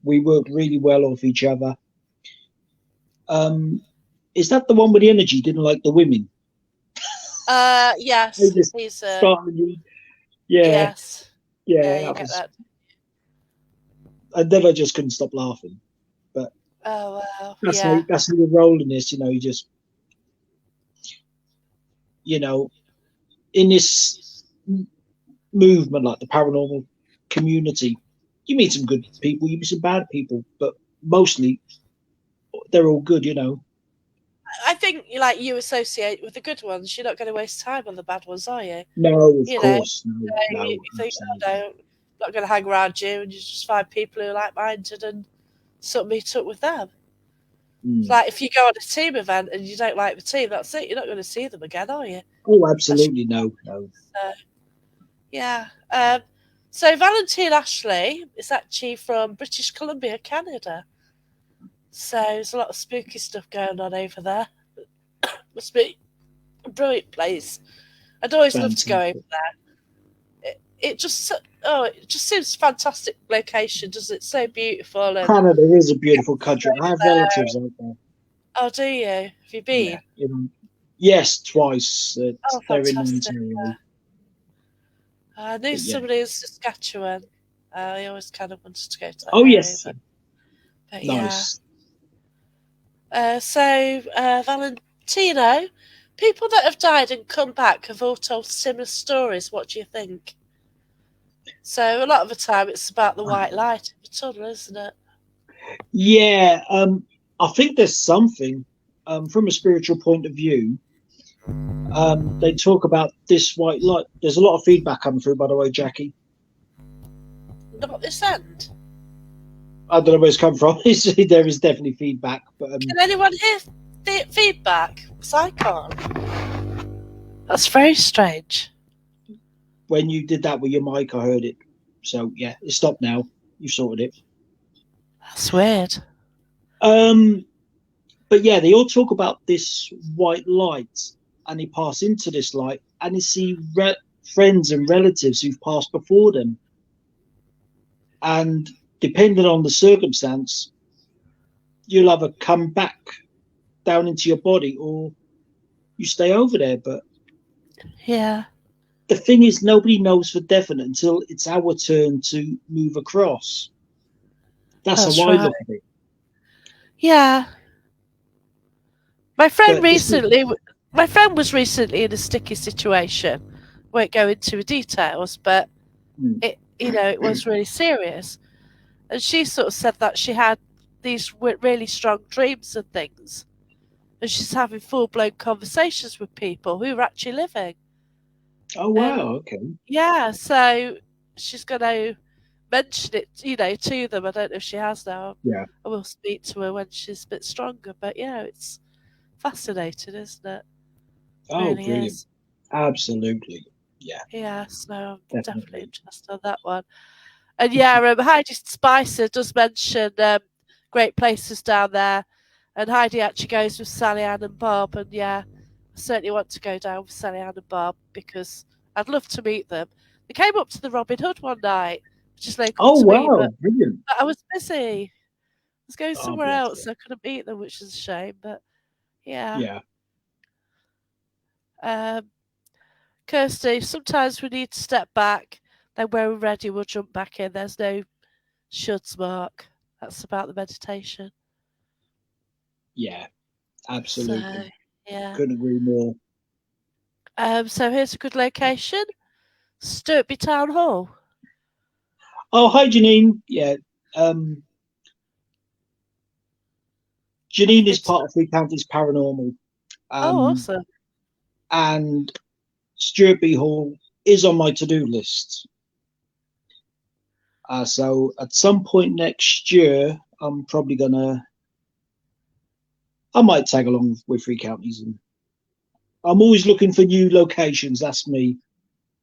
We worked really well off each other. Um, is that the one where the energy didn't like the women? They Yes, just he's started. Yeah, yes, yeah, yeah. you That get was. that. And then I just couldn't stop laughing. But Oh wow, yeah, that's how you roll in this. You just you know in this movement like the paranormal community, you meet some good people, you meet some bad people, but mostly they're all good. I think like you associate with the good ones. You're not going to waste time on the bad ones, are you? No, of You know, course, no, you no, think, oh absolutely. no, I'm not going to hang around you, and you just find people who are like-minded and sort of meet up with them. It's Mm. like if you go on a team event and you don't like the team, that's it. You're not going to see them again, are you? Oh, That's absolutely, no, no. yeah. So Valentine Ashley is actually from British Columbia, Canada. So there's a lot of spooky stuff going on over there. Must be a brilliant place. I'd always love to go over Fantastic. there. It just seems fantastic location, does it? So beautiful and Canada is a beautiful country. I have relatives out there. oh, do you? Have you Yeah, been? yes, twice. Oh, They're in fantastic. Ontario, I knew but yeah. somebody in Saskatchewan. I always kind of wanted to go to that Oh, area, yes, but yeah. nice. Valentino, people that have died and come back have all told similar stories. What do you think? So a lot of the time it's about the white light in the tunnel, isn't it? Yeah, I think there's something from a spiritual point of view. They talk about this white light. There's a lot of feedback coming through, by the way, Jackie. Not this end. I don't know where it's come from. There is definitely feedback, but Can anyone hear feedback? Because I can't. That's very strange. when you did that with your mic, I heard it. So yeah, it's stopped now. You've sorted it. That's weird. Um, but yeah, they all talk about this white light, and they pass into this light, and they see friends and relatives who've passed before them, and depending on the circumstance, you'll either come back down into your body or you stay over there. But Yeah. the thing is, nobody knows for definite until it's our turn to move across. That's how That's I right. look at it. Yeah. My friend But this is, recently, my friend was recently in a sticky situation. Won't go into the details, but mm, it was really serious. And she sort of said that she had these really strong dreams and things, and she's having full blown conversations with people who are actually living. oh And wow, okay, yeah, so she's going to mention it, to them. I don't know if she has now. yeah, I will speak to her when she's a bit stronger. But yeah, it's fascinating, isn't it? oh Really brilliant, is. absolutely, yeah, Yeah, so I'm definitely definitely. interested on that one. And yeah, Heidi Spicer does mention great places down there, and Heidi actually goes with Sally Ann and Bob. And yeah, I certainly want to go down with Sally Ann and Bob because I'd love to meet them. They came up to the Robin Hood one night, which is local Oh to me, but, wow, brilliant. but I was busy. I was going Oh somewhere bless else, you. so I couldn't meet them, which is a shame. But yeah, Yeah. um, Kirsty, sometimes we need to step back. Then when we're ready, we'll jump back in. There's no shoulds, Mark. That's about the meditation. Yeah, So, absolutely. yeah. Couldn't agree more. So here's a good location. Sturtby Town Hall. Oh, hi, Janine. Yeah, um, Have you Janine is been to part that? of Three Counties Paranormal, Oh, um, awesome. and Stuart B. Hall is on my to-do list. So at some point next year, I'm probably gonna. I might tag along with Three Counties, and I'm always looking for new locations. That's me.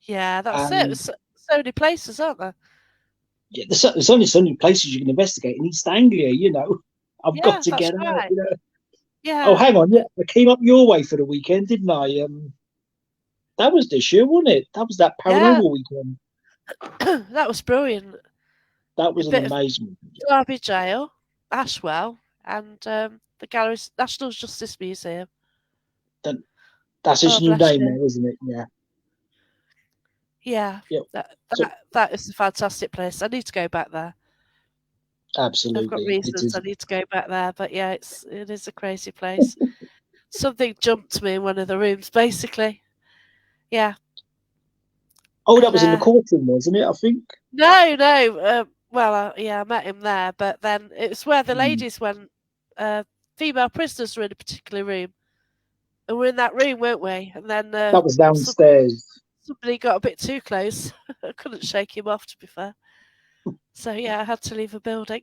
Yeah, that's it. And So many places, aren't there? yeah, there's only so many places you can investigate in East Anglia. I've got Yeah, to that's get out. right. Oh, Yeah. hang on. Yeah, I came up your way for the weekend, didn't I? That was this year, wasn't it? That was that Yeah. paranormal weekend. That was brilliant. That A was an bit of amazing weekend. Derby Jail, Ashwell, and the Galleries National Justice Museum. That, that's his Oh, new bless name you. now, isn't it? Yeah. Yeah, Yep. that So that is a fantastic place. I need to go back there. I've got absolutely, it reasons I is. need to go back there, but yeah, it is a crazy place. Something jumped me in one of the rooms, basically. Yeah, Oh, that and was in the courtroom, wasn't it? I think. no, no. Well, yeah, I met him there, but then it was where the Hmm. ladies went. Female prisoners were in a particular room, and we're in that room, weren't we? And then That was some, downstairs. somebody got a bit too close. I couldn't shake him off, to be fair. So yeah, I had to leave the building.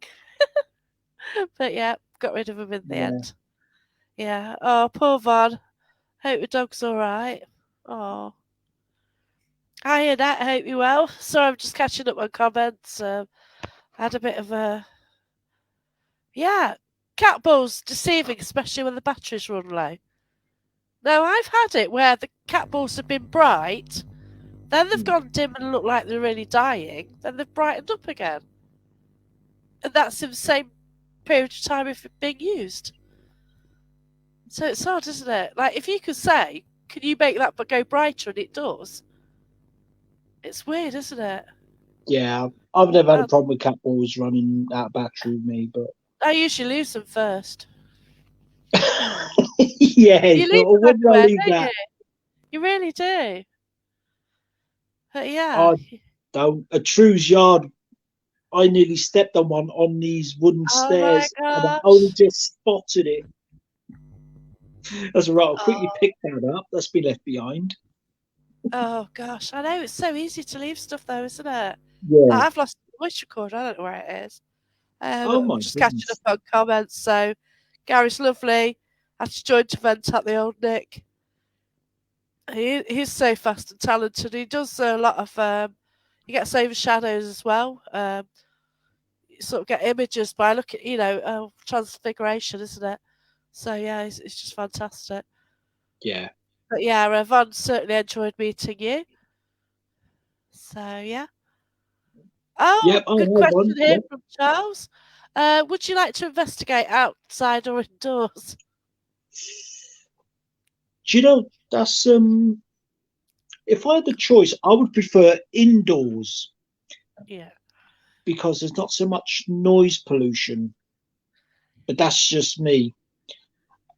But yeah, got rid of him in the Yeah. end. Yeah. Oh, poor Von. Hope your dog's all right. Oh. Hi, Annette. Hope you're well. Sorry, I'm just catching up on comments. I had a bit of a yeah. Cat balls deceiving, especially when the batteries run low. Now I've had it where the cat balls have been bright, then they've Hmm. gone dim and look like they're really dying, then they've brightened up again, and that's in the same period of time if it's being used. So it's odd, isn't it? Like if you could say, "Can you make that but go brighter?" and it does. It's weird, isn't it? Yeah. I've never had a And problem with cat balls running out of battery with me, but I usually lose them first. yeah. You leave Or them when did I everywhere, leave don't that? you? You really do. But yeah. I don't. A True's yard. I nearly stepped on one on these wooden Oh my stairs, and I only gosh. just spotted it. That's right. I'll quickly Oh, pick that up. That's been left behind. oh gosh. I know it's so easy to leave stuff though, isn't it? Yeah. I've lost the voice recorder. I don't know where it is. Oh I'm my just catching up goodness. on comments. So Gary's lovely. Had to join to vent at the old Nick. He's so fast and talented. He does a lot of. He gets overshadowed as well. You sort of get images by looking, transfiguration, isn't it? So yeah, it's just fantastic. Yeah. But yeah, Yvonne certainly enjoyed meeting you. So yeah. Oh, Yep. I good have one. question here Yep. from Charles. Would you like to investigate outside or indoors? Do you know that's if I had the choice, I would prefer indoors Yeah. because there's not so much noise pollution. But that's just me.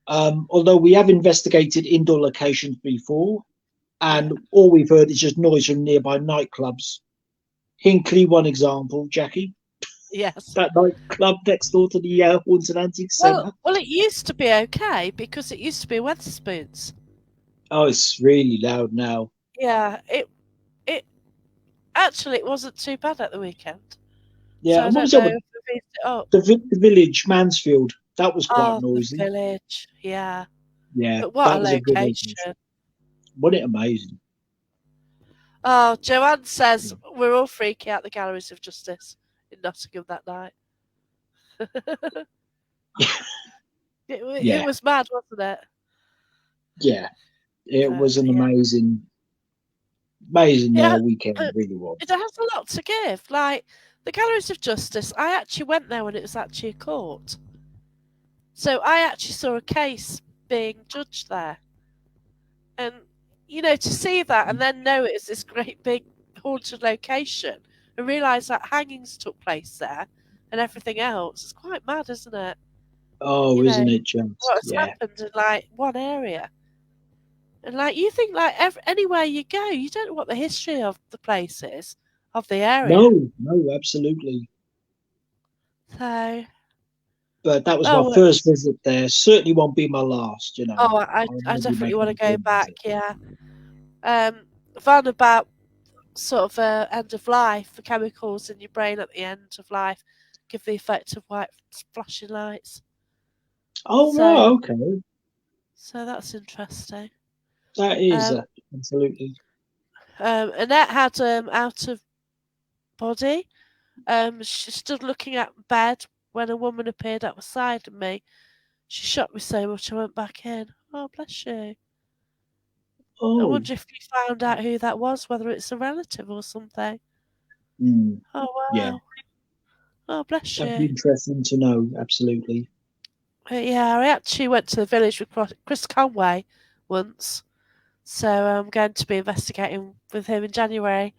Although we have investigated indoor locations before, Yeah. and all we've heard is just noise from nearby nightclubs. Hinkley, one example, Jackie, Yes. that nightclub next door to the Haunted Antique Well, Centre. well, it used to be okay because it used to be Weatherspoons. Oh, it's really loud now. Yeah, it actually it wasn't too bad at the weekend. Yeah, So I and what don't was the know other? if we raised it up. The village, Mansfield. That was quite Oh, the noisy. village. Yeah, Yeah, but what a that was a good location. location. Wasn't it amazing? Oh, Joanne says Yeah. we're all freaking out the galleries of justice in Nottingham that night. It Yeah, was mad, wasn't it? yeah. It was an Yeah. amazing It, weekend. ha- It really it was. has a lot to give. Like the galleries of justice, I actually went there when it was actually a court. So I actually saw a case being judged there. And, to see that and then know it's this great big haunted location and realise that hangings took place there and everything else, it's quite mad, isn't it? Oh, You know, isn't it just? what's Yeah. happened in like one area. And like you think like anywhere you go, you don't know what the history of the place is, of the area. No, no, absolutely. So, But that was my oh, first visit there. Certainly won't be my last. oh, I, I'll I be definitely want to making a go third back. visit. Yeah. Found about sort of end of life, the chemicals in your brain at the end of life give the effect of white flashing lights. Oh, So, right, okay. so that's interesting. That is Um, absolutely. Annette had out of body. She stood looking at bed when a woman appeared outside of me. She shocked me so much I went back in. Oh, bless you. I Oh, wonder if you found out who that was, whether it's a relative or something. mm, Oh, yeah. wow. Oh, bless That'd be you. interesting to know. Absolutely. Yeah, I actually went to the village with Chris Conway once, so I'm going to be investigating with him in January.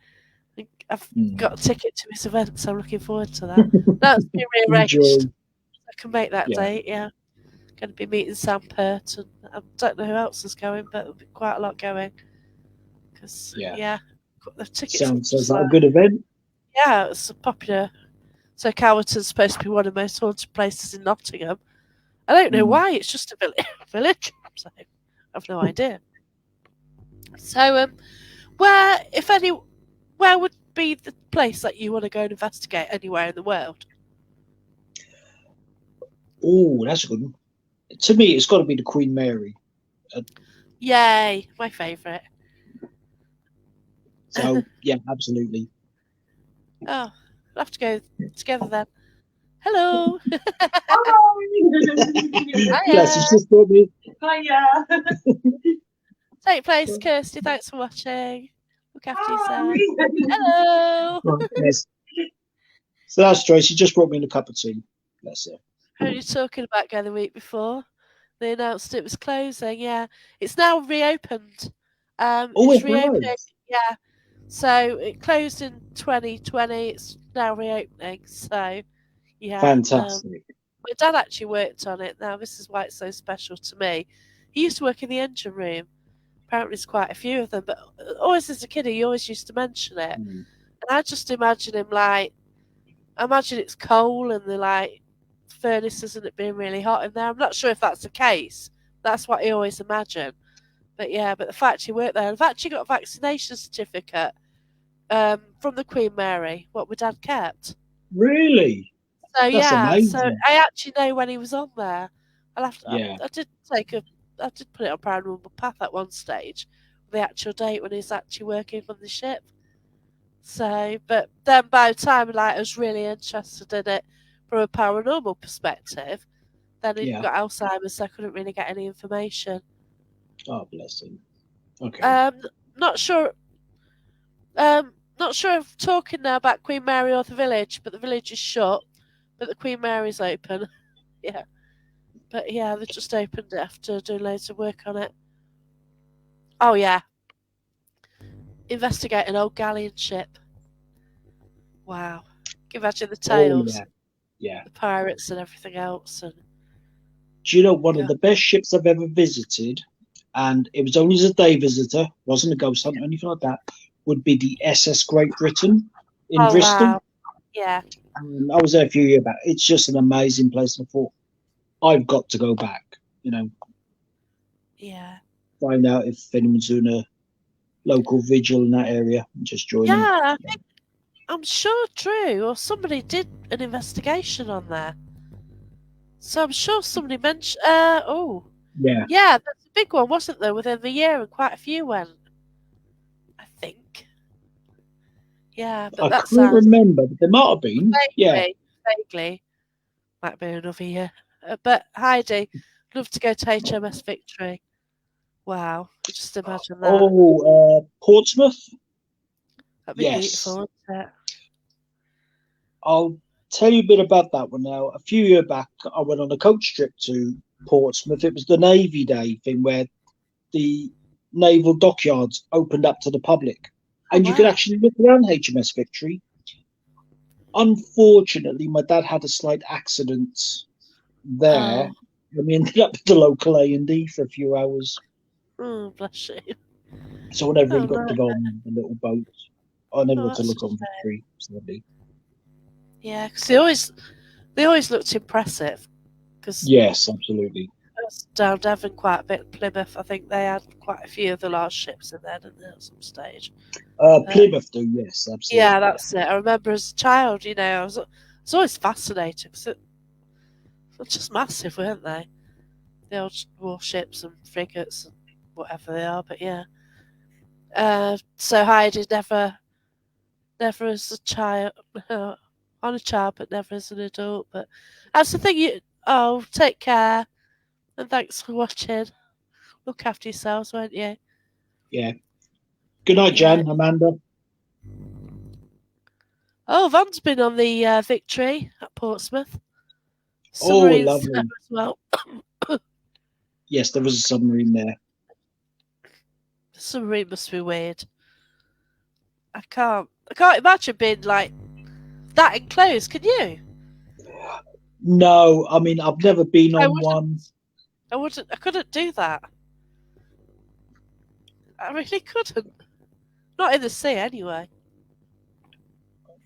I've Mm. got a ticket to his event, so I'm looking forward to that. That's been rearranged. Enjoy. I can make that Yeah, date. Yeah, going to be meeting Sam Pert, and I don't know who else is going, but there'll be quite a lot going. Because yeah. yeah, the tickets look Sounds just like a like good event. yeah, it's popular. So Cowerton's supposed to be one of the most haunted places in Nottingham. I don't know Mm. why. It's just a village. So I have no idea. So, where, if any, where would be the place that you want to go and investigate anywhere in the world? Oh, that's a good one. To me, it's got to be the Queen Mary. Uh, Yay, my favourite. so, yeah, absolutely. Oh, we'll have to go together then. Hello. Bless, she's Hiya. just brought me. Take place, Kirsty. Thanks for watching. Look after yourself. Hello. Right, yes. So that's Joyce. She just brought me in a cup of tea. Bless her. Who were you talking about going the week before? They announced it was closing. Yeah, it's now reopened. Oh, It's it reopening. has. Yeah, so it closed in 2020. It's now reopening. So yeah, Fantastic. my dad actually worked on it. Now this is why it's so special to me. He used to work in the engine room. Apparently, there's quite a few of them. But always as a kid, he always used to mention it, Mm. and I just imagine him like, I imagine it's coal and the like furnaces and it being really hot in there. I'm not sure if that's the case. That's what I always imagine. But yeah, but the fact he worked there, I've actually got a vaccination certificate from the Queen Mary, what my dad kept. Really? So That's yeah, so amazing. I actually know when he was on there. I'll have to, Yeah. I did put it on Paranormal Path at one stage the actual date when he's actually working on the ship. So, but then by the time like I was really interested in it from a paranormal perspective, then he'd Yeah. got Alzheimer's, so I couldn't really get any information. Oh, bless him. Okay. Um, not sure. Not sure if talking now about Queen Mary or the village, but the village is shut, but the Queen Mary's open. Yeah, but yeah, they just opened it after doing loads of work on it. Oh yeah, investigate an old galleon ship. Wow, can you imagine the Oh, tales, yeah. Yeah. the pirates and everything else, and Do you know one of yeah. the best ships I've ever visited, and it was only as a day visitor, wasn't a ghost hunt or anything like that, would be the SS Great Britain in Oh Bristol. wow, yeah, I was there a few years back. It's just an amazing place. I thought, I've got to go back, yeah, find out if anyone's doing a local vigil in that area and just join in. yeah. I'm sure Drew or somebody did an investigation on there, so I'm sure somebody mentioned. Oh, Yeah. yeah, that's a big one, wasn't there? Within the year, and quite a few went. I think. Yeah, but I that can't sounds remember, but there might have been. Yeah. vaguely might be another year. But Heidi, love to go to HMS Victory. Wow, just imagine that. Oh, Portsmouth? That'd be Yes. beautiful, wouldn't it? I'll tell you a bit about that one now. A few years back, I went on a coach trip to Portsmouth. It was the Navy Day thing where the naval dockyards opened up to the public, Oh and you could wow. actually look around HMS Victory. Unfortunately, my dad had a slight accident there, Oh, and we ended up at the local A&D for a few hours. oh, bless you. So I never Oh really got no. to go on the little boat. I never Oh, got to that's look a on shame. Victory, sadly. Yeah, because they always looked impressive. Because Yes, absolutely. down Devon quite a bit. Plymouth, I think they had quite a few of the large ships in there, didn't they, at some stage? But Plymouth do, yes, yeah, absolutely. that's it. I remember as a child, I was always fascinated because they're just massive, weren't they? The old warships and frigates and whatever they are. But yeah, so Heidi never as a child, on a child, but never as an adult. But that's the thing. Take care and thanks for watching. Look after yourselves, won't you? Yeah. Good night, Yeah. Jan, Amanda. Oh, Van's been on the Victory at Portsmouth. Oh, Submarines there lovely. as well. Yes, there was a submarine there. The submarine must be weird. I can't imagine being like that enclosed. Can you? No, I mean, I've never been I on wouldn't. one. I couldn't do that. I really couldn't. Not in the sea, anyway.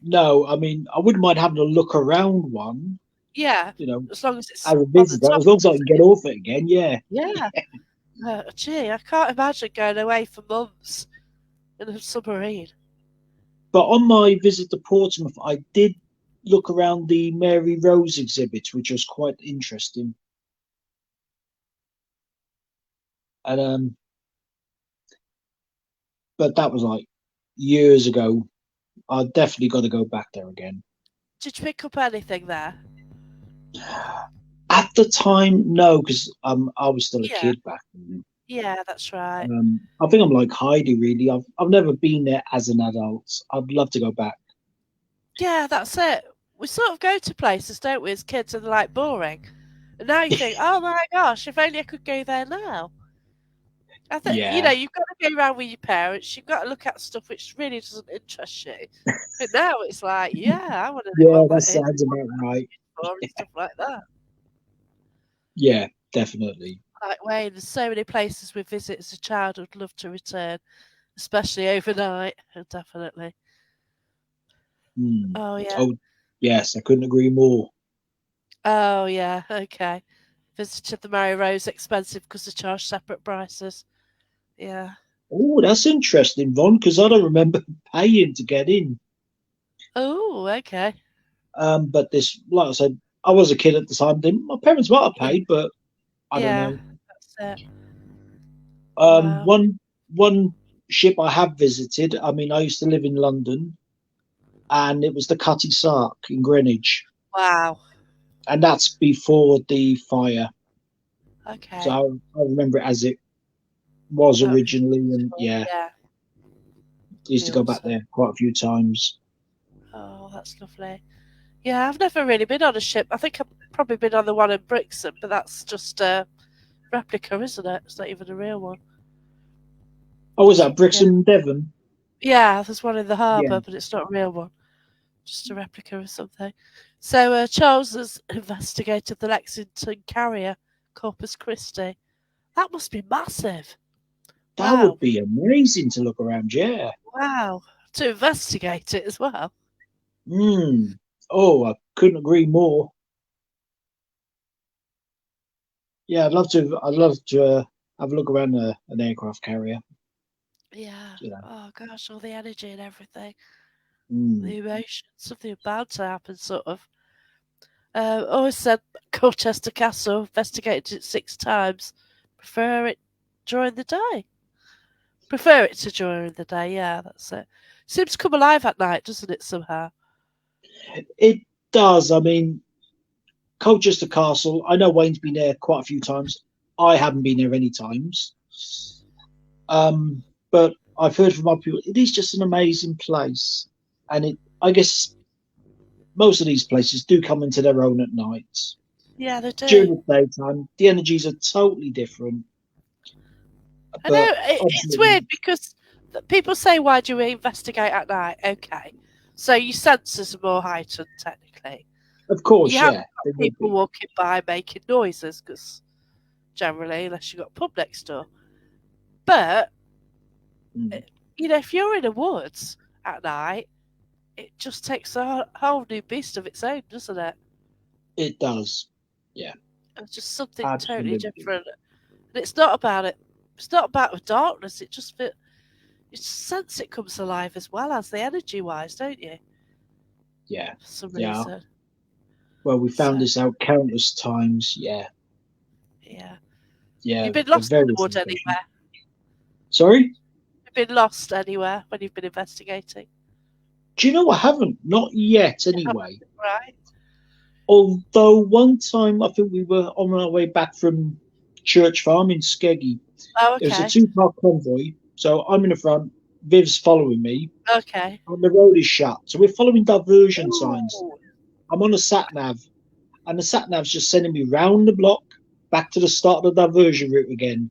No, I mean, I wouldn't mind having a look around one, Yeah, you know, as long as it's as a on the visitor, top as long of as I the can get sea. off it again. Yeah. Yeah. Gee, I can't imagine going away for months in a submarine. But on my visit to Portsmouth, I did look around the Mary Rose exhibit, which was quite interesting. And but that was like years ago. I definitely got to go back there again. Did you pick up anything there? At the time, no, because I was still a Yeah. kid back then. Yeah, that's right. I think I'm like Heidi, really. I've never been there as an adult. I'd love to go back. Yeah, that's it. We sort of go to places, don't we, as kids, and they're like boring. And now you think, oh my gosh, if only I could go there now. I think Yeah, you've got to go around with your parents. You've got to look at stuff which really doesn't interest you. But now it's like, yeah, I want to know yeah, what that that is, sounds what about that's right. used for, and stuff like that. Yeah, definitely. Like Wayne, there's so many places we visit as a child who'd love to return, especially overnight. Definitely. Hmm. Oh yeah. Oh, yes, I couldn't agree more. Oh yeah. Okay. Visited the Mary Rose, expensive because they charge separate prices. Yeah. Oh, that's interesting, Ron, because I don't remember paying to get in. Oh, okay. But this, like I said, I was a kid at the time. Didn't my parents might have Yeah. paid, but I don't Yeah. know. That's it. Um, Wow. one one ship I have visited. I mean, I used to live in London, and it was the Cutty Sark in Greenwich, Wow. and that's before the fire. So Okay. I remember it as it was That would be originally, and beautiful. yeah, Yeah. used Be to go back awesome. there quite a few times. Oh, that's lovely. Yeah, I've never really been on a ship. I think I've probably been on the one in Brixton, but that's just a replica, isn't it? It's not even a real one. Oh, was that Yeah. Brixton, Devon? Yeah, there's one in the Yeah, harbour, but it's not a real one. Just a replica or something. So Charles has investigated the Lexington carrier, Corpus Christi. That must be massive. that would Wow. be amazing to look around. Yeah. Wow. To investigate it as well. Mm. Oh, I couldn't agree more. Yeah, I'd love to. I'd love to have a look around an aircraft carrier. Yeah. You know. Oh gosh, all the energy and everything. Mm. The emotion. Something about to happen, sort of. Always said Colchester Castle, investigated it 6 times. Prefer it during the day. Prefer it to during the day, yeah, that's it. Seems to come alive at night, doesn't it, somehow? It does. I mean, Colchester Castle. I know Wayne's been there quite a few times. I haven't been there any times. But I've heard from other people. It is just an amazing place, and it. I guess most of these places do come into their own at night. Yeah, they do. During the daytime, the energies are totally different. I know But it's weird ultimately, because people say, "Why do we investigate at night?" Okay, so your senses are more heightened, technically. of You course, haven't yeah, they got would people be. walking by making noises, because generally, unless you've got a pub next door. But Mm, if you're in the woods at night, it just takes a whole new beast of its own, doesn't it? it does. Yeah, It's just something totally absolutely. different. And it's not about it. It's not about the darkness. It just feel, you just sense it comes alive as well as the energy wise, don't you? Yeah, For some yeah. reason. Well, we found So this out countless times. Yeah, yeah. yeah, You've been they're lost in very the wood refreshing. anywhere? Sorry? You've been lost anywhere when you've been investigating? Do you know I haven't? Not yet, You haven't, anyway. right? Although one time I think we were on our way back from Church Farm in Skeggy. Oh, It was a okay. two-car convoy. So I'm in the front, Viv's following me, Okay. and the road is shut. So we're following diversion signs. Ooh. I'm on a sat nav, and the sat nav's just sending me round the block back to the start of the diversion route again.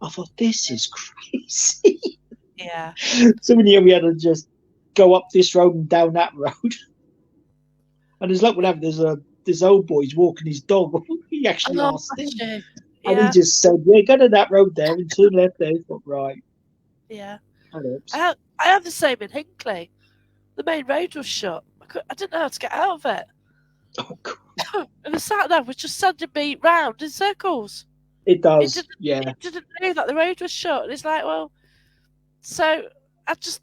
I thought, this is crazy. Yeah. So in the end, we had to just go up this road and down that road. And as luck would have it, there's this old boy's walking his dog. He actually Oh, asked bless him. you. And he Yeah. just said, yeah, go to that road there and turn left there. I thought, right, Yeah. that I helps. had, I had the same in Hinckley. The main road was shut. I didn't know how to get out of it. Oh, God. And the sat nav was just sending me round in circles. It It does. didn't Yeah. it didn't know that the road was shut. And it's like, well, so I just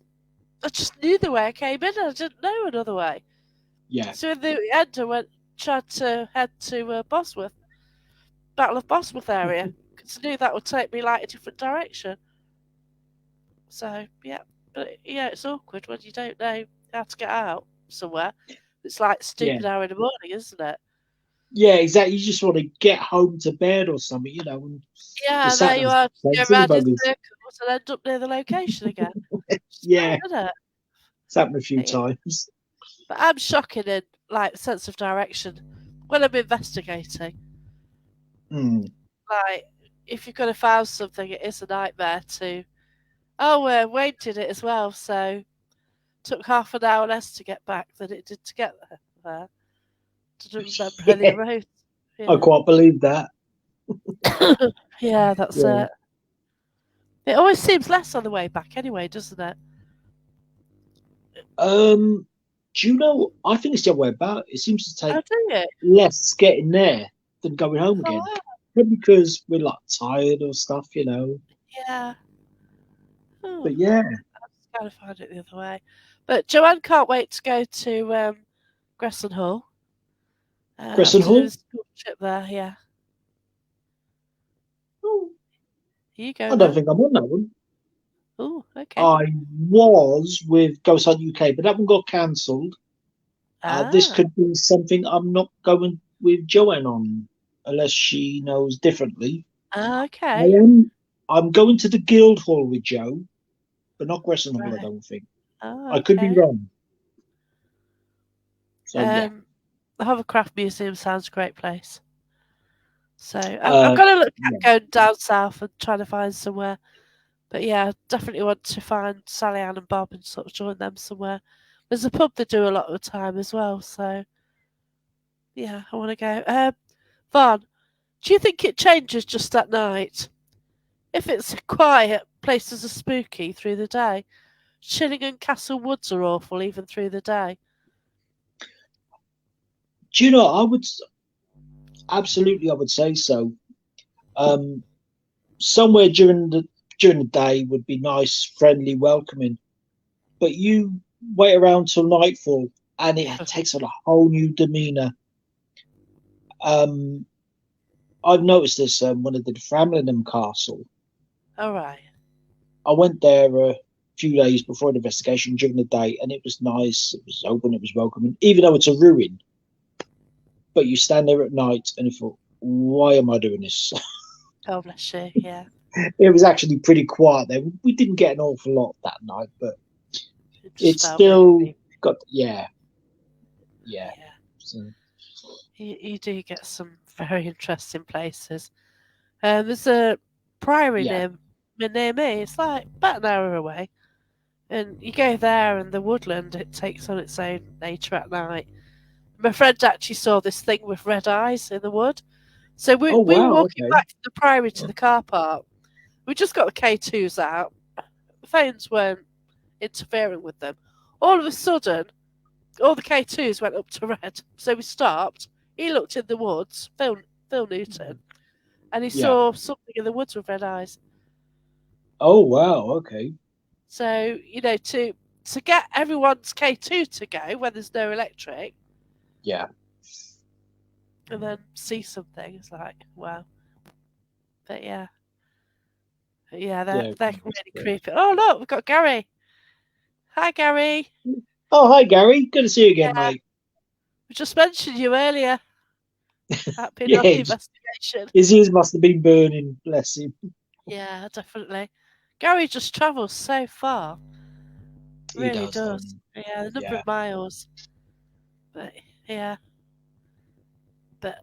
I just knew the way I came in and I didn't know another way. Yeah. So in the end I tried to head to Bosworth, Battle of Bosworth area, because I knew that would take me like a different direction. So yeah. But yeah, it's awkward when you don't know how to get out somewhere. It's like Yeah. stupid hour in the morning, isn't it? Yeah, exactly. You just want to get home to bed or something, and the Yeah, there sat you nav's are. Go saying silly round in buggers. circles and end up near the location again. It's Yeah. mad, isn't it? It's happened a few Yeah. times. But I'm shocking in like sense of direction when I'm investigating. Mm. Like if you're gonna find something, it is a nightmare to. Oh, Wayne did it as well, so took half an hour less to get back than it did to get there. Didn't remember any Yeah. roads. I Yeah, quite believe that. yeah, that's Yeah. it. It always seems less on the way back, anyway, doesn't it? Do you know? I think it's the other way about. It seems to Oh, take do you? less getting there than going home Oh, again. wow. Probably because we're like tired or stuff. Yeah. Oh, But yeah, I just kind of find it the other way. But Joanne can't wait to go to Gresson Hall. Crescent To do the Hall. school trip there. Yeah. Oh, Are you I going don't there? think I'm on that one. Oh, okay. I was with Ghost Hunt UK, but that one got cancelled. This Ah, could be something I'm not going with Joanne on, unless she knows differently. I okay. am. I'm going to the Guildhall with Joe, but not Gressonhall, I Right. don't think. Oh, I could be okay. wrong. So yeah. Um, the Hovercraft Museum sounds a great place. So I'm Uh, gonna look yeah. at going down south and trying to find somewhere. But yeah, I definitely want to find Sally Ann and Bob and sort of join them somewhere. There's a pub they do a lot of the time as well, so yeah, I want to go. Vaughn, do you think it changes just at night? If it's quiet, places are spooky through the day. Shillington Castle Woods are awful even through the day. Do you know? I would absolutely. I would say so. Um, somewhere during the day would be nice, friendly, welcoming. But you wait around till nightfall, and it takes on a whole new demeanor. Um, I've noticed this when I did Framlingham Castle. All right. I went there a few days before the investigation during the day, and it was nice. It was open. It was welcoming, even though it's a ruin. But you stand there at night, and you thought, "Why am I doing this?" Oh, bless you. Yeah. It was actually pretty quiet there. We didn't get an awful lot that night, but It just it's felt still really. got yeah. Yeah. So, You do get some very interesting places. There's a priory yeah. near me. It's like about an hour away. And you go there, and the woodland, it takes on its own nature at night. My friend actually saw this thing with red eyes in the wood. So Oh we were wow. walking Okay. back from the priory to the car park. We just got the K2s out. The phones weren't interfering with them. All of a sudden, all the K2s went up to red. So we stopped. He looked in the woods, Phil Newton, and he Yeah. saw something in the woods with red eyes. Oh wow. Okay. So, to get everyone's K2 to go when there's no electric Yeah. and then see something, it's like, wow. But yeah. Yeah, they're Yeah. they're really creepy. Oh look, we've got Gary. Hi Gary. Oh hi Gary. Good to see you again, Yeah, mate. we just mentioned you earlier at being Yeah. on the investigation. His ears must have been burning. Bless him. Yeah, definitely. Gary just travels so far. He Really does, don't does. he? Yeah, the number Yeah. of miles. But yeah. But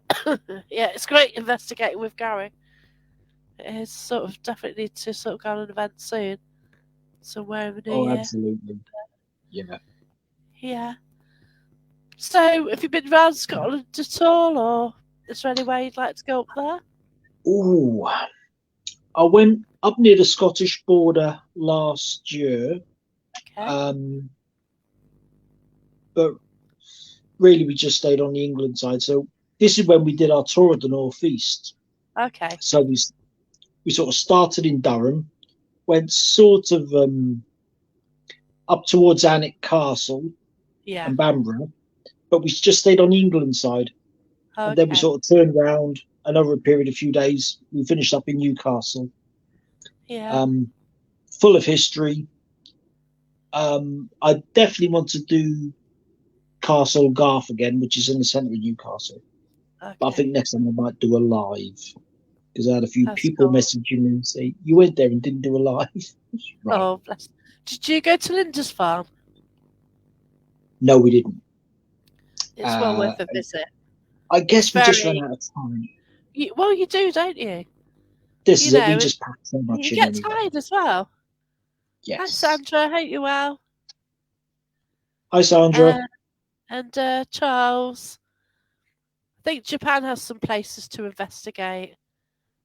yeah, it's great investigating with Gary. It is sort of definitely need to sort of go on an event soon. Somewhere in the new Oh, year. absolutely. Yeah. Yeah. So have you been round Scotland at all, or is there any way you'd like to go up there? Oh, I went up near the Scottish border last year, Okay. um, but really we just stayed on the England side. So this is when we did our tour of the Northeast. Okay. So we sort of started in Durham, went sort of up towards Alnwick Castle Yeah. and Bamborough, but we just stayed on the England side, and then we Okay. sort of turned round, and over a period of few days we finished up in Newcastle. Yeah. Um, full of history. I definitely want to do Castle Garth again, which is in the centre of Newcastle. But I think Okay. next time I might do a live because I had a few That's people cool. messaging me and say, "You went there and didn't do a live." Right. Oh, bless. Did you go to Linda's farm? No, we didn't. It's well Uh, worth a visit. I It's guess we just ran very. out of time. Well, you do, don't you? This You is it. We know, just packed so much you in get anyway. tired as well. Hi, Yes. Sandra. Hope you're well. Hi, Sandra. Uh, and Charles. I think Japan has some places to investigate.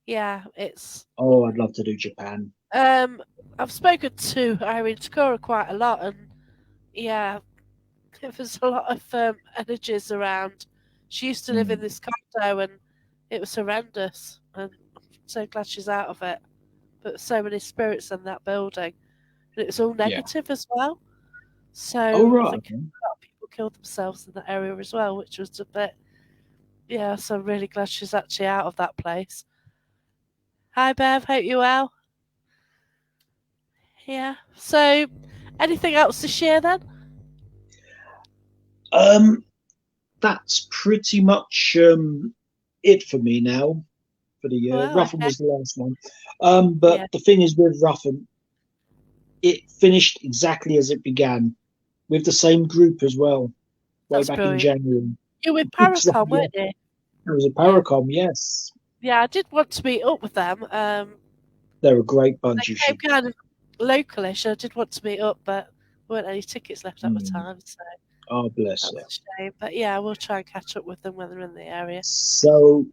Yeah, it's. Oh, I'd love to do Japan. Um, I've spoken to Irene Takora quite a lot, and yeah, there's a lot of energies around. She used to live in Mm, this condo, and it was horrendous. And I'm so glad she's out of it. But so many spirits in that building, and it was all yeah. negative as well. Oh, So I right. think Okay. a lot of people killed themselves in that area as well, which was a bit. Yeah, so I'm really glad she's actually out of that place. Hi, Bev. Hope you're well. Yeah. So, anything else to share then? Um, that's pretty much it for me now for the year. Wow. Ruffin Okay. was the last one. But Yeah, the thing is with Ruffin, it finished exactly as it began, with the same group as well, way that's back in brilliant. January. You were with So, Paracom, yeah, weren't you? it was a Yeah. Paracom, yes. Yeah, I did want to meet up with them. They're a great They bunch, you came should. kind of localish. I did want to meet up, but there weren't any tickets left at the Mm. time, so Oh, bless that you. was a shame. But yeah, we'll try and catch up with them when they're in the area. So,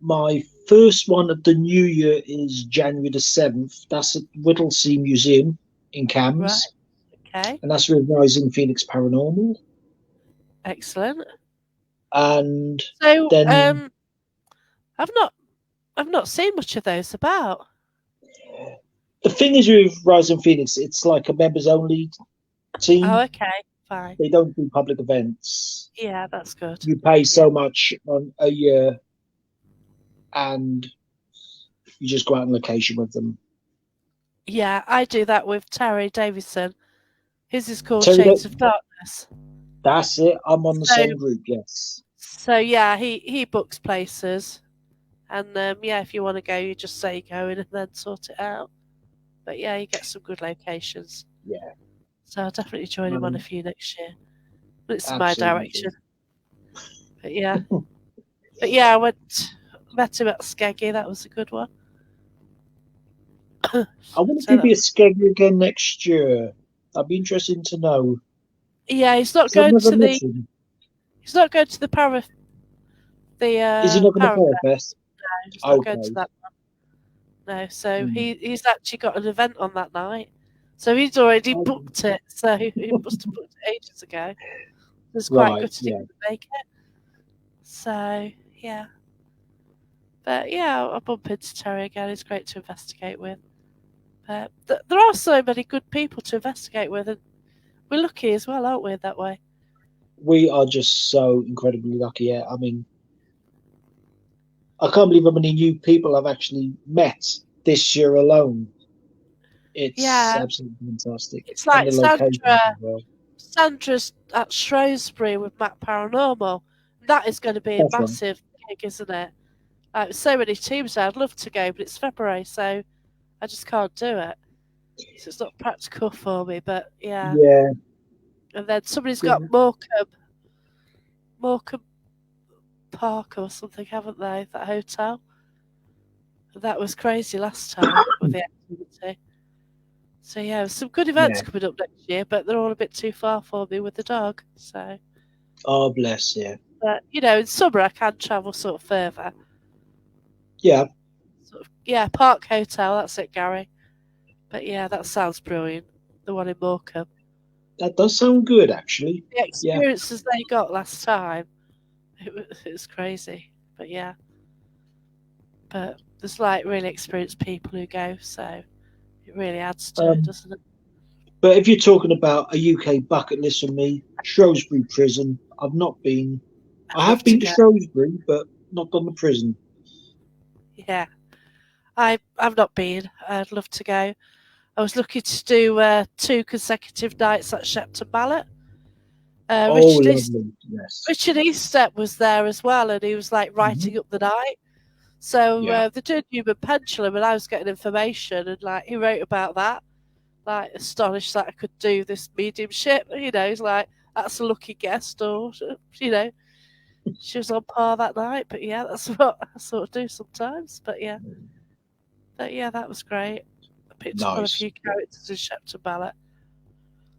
my first one of the new year is January the 7th. That's at Whittlesea Museum in Right. Cams. Okay. And that's with Rising Phoenix Paranormal. Excellent. And So, then I've not, I've not seen much of those about. the thing is with Rising Phoenix, it's like a members only Oh, team. okay. Fine. They don't do public events. Yeah, that's good. You pay Yeah. so much on a year and you just go out on location with them. Yeah, I do that with Terry Davison. His is called Terry, Shades of Darkness. that's it. I'm on the So, same group, yes. so yeah, he books places, and yeah, if you want to go, you just say you're going and then sort it out. But yeah, you get some good locations. Yeah, So I'll definitely join him on a um, few next year. It's in my absolutely. direction. But yeah, I met him at Skeggy. That was a good one. I want to So give that you a schedule again next year. I'd be interested to know. yeah, he's not 'Cause I've going never to met the him. Is he not going to Parafest. Firefest? No, he's not going to Okay. that one. No, so Hmm. he's actually got an event on that night. So he's already Okay. booked it. So he must have booked it ages ago. It was quite Right, gutted he yeah. couldn't make it. So yeah, but yeah, I'll bump into Terry again. He's great to investigate with. But there are so many good people to investigate with, and we're lucky as well, aren't we? That way. We are just so incredibly lucky. Yeah, I mean, I can't believe how many new people I've actually met this year alone. It's Yeah, absolutely fantastic. it's And like the locations as well. Sandra's at Shrewsbury with Matt Paranormal. That is going to be a That's right. massive gig, isn't it? Like so many teams there. I'd love to go, but it's February, so I just can't do it. So it's not practical for me. But yeah, Yeah, and then somebody's got yeah. Morecambe Park or something, haven't they? That hotel. That was crazy last time with the activity. So yeah, some good events Yeah. coming up next year, but they're all a bit too far for me with the dog. So, Oh, bless you. but in summer I can travel sort of further. Yeah, Sort of, yeah, Park Hotel. That's it, Gary. But yeah, that sounds brilliant. The one in Morecambe. that does sound good, actually. The Yeah. experiences they got last time, it was crazy. But yeah, but there's like really experienced people who go, so it really adds to it, Um, doesn't it? but if you're talking about a UK bucket list for me, Shrewsbury Prison, I've not been. I'd I love have to been to go. Shrewsbury, but not done the prison. Yeah, I've not been. I'd love to go. I was looking to do 2 consecutive nights at Shepton Mallet. Uh, Oh, Richard East, lovely. Yes. Richard Eastep was there as well, and he was like Mhm. writing up the night. So Yeah. they're doing human pendulum, and I was getting information, and like he wrote about that. Like astonished that I could do this mediumship. He's like, that's a lucky guest, or she was on par that night. But yeah, that's what I sort of do sometimes. But yeah, that was great. I picked up on a Nice. few characters in Shepton Mallet.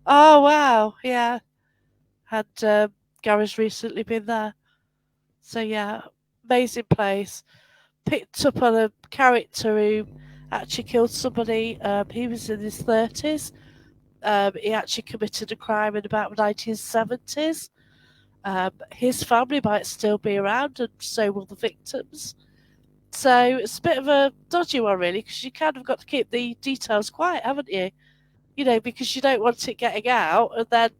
Oh wow, yeah. Had Gary's recently been there. So yeah, amazing place. Picked up on a character who actually killed somebody. He was in his 30s. He actually committed a crime in about the 1970s. His family might still be around, and so will the victims. So it's a bit of a dodgy one, really, because you kind of got to keep the details quiet, haven't you? Because you don't want it getting out and then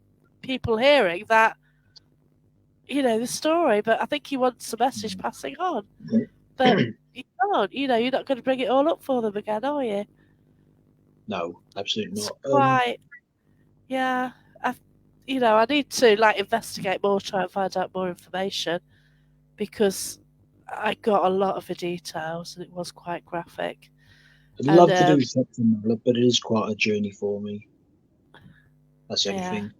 people hearing that, the story. But I think he wants a message passing on. But you can't, you're not going to bring it all up for them again, are you? No, absolutely It's not. quite, yeah. I, I need to like investigate more, try and find out more information because I got a lot of the details and it was quite graphic. I'd And love to do something, but it is quite a journey for me. That's the only yeah, thing.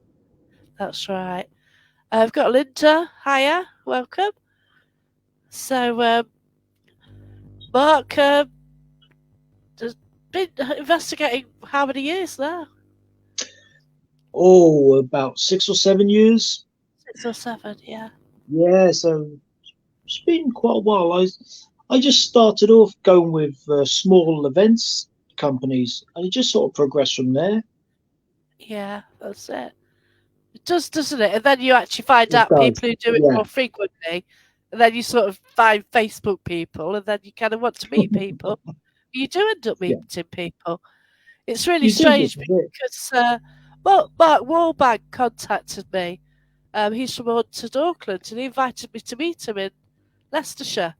that's right. I've got Linda. Hiya, welcome. So, Mark has been investigating how many years now? Oh, about 6 or 7 years. 6 or 7, yeah. Yeah, so it's been quite a while. I just started off going with small events companies, and it just sort of progressed from there. Yeah, that's it. It does, doesn't it? And then you actually find It out does. people who do it Yeah. more frequently. And then you sort of find Facebook people, and then you kind of want to meet people. You do end up Yeah. meeting people. It's really You do this strange a bit. because well, Mark Warbank contacted me. He's from Haunted Auckland, and he invited me to meet him in Leicestershire.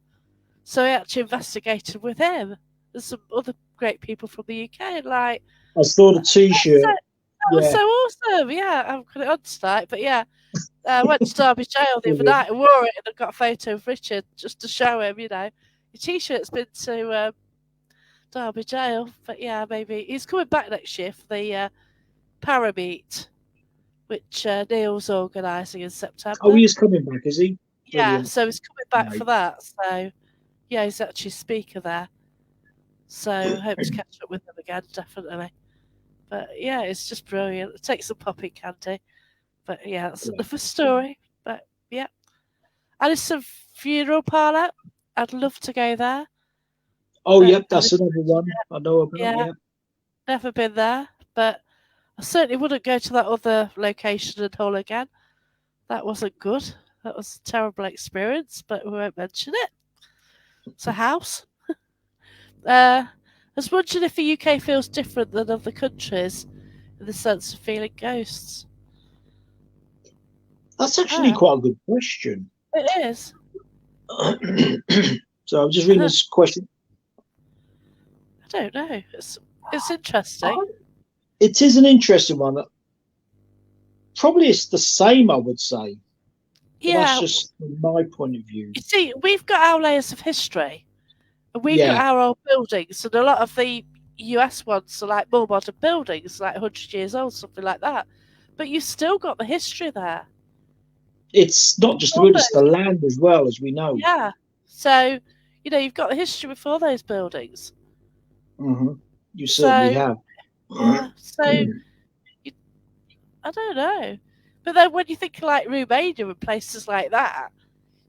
So I actually investigated with him. There's some other great people from the UK, and like I saw the that's T-shirt. it. That was Yeah. so awesome. Yeah, I've got it on tonight, but yeah, I went to Derby Jail the other Brilliant. night and wore it, and I got a photo of Richard just to show him. Your T-shirt's been to Derby Jail, but yeah, maybe he's coming back next year for the Parameet, which Neil's organising in Oh, September. he is coming back, is he? Yeah, Brilliant. so he's coming back Right. for that. So yeah, he's actually a speaker there. So I hope to catch up with him again, definitely. But yeah, it's just brilliant. Take some popping candy. But yeah, that's Yeah. another story. But yeah, Alison Funeral Parlour. I'd love to go there. Oh, But yep, that's another one I know about. yeah, Yeah. never been there. But I certainly wouldn't go to that other location at all again. That wasn't good. That was a terrible experience, but we won't mention it. It's a house. I was wondering if the UK feels different than other countries in the sense of feeling ghosts. That's actually Ah, quite a good question. it is. So I'm just reading I this question. don't know. It's interesting. It is an interesting one. Probably it's the same, I would say, but that's Yeah, just from my point of view. you see, we've got our layers of history, and we've got Yeah, our old buildings, and a lot of the US ones are like more modern buildings, like 100 years old, something like that. But you've still got the history there. it's not just the Before wood, it's the those, land as well, as we know. yeah. So, you've got the history before those buildings. Hmm. You certainly So, have. yeah. So, you, I don't know. But then when you think of like Romania and places like that,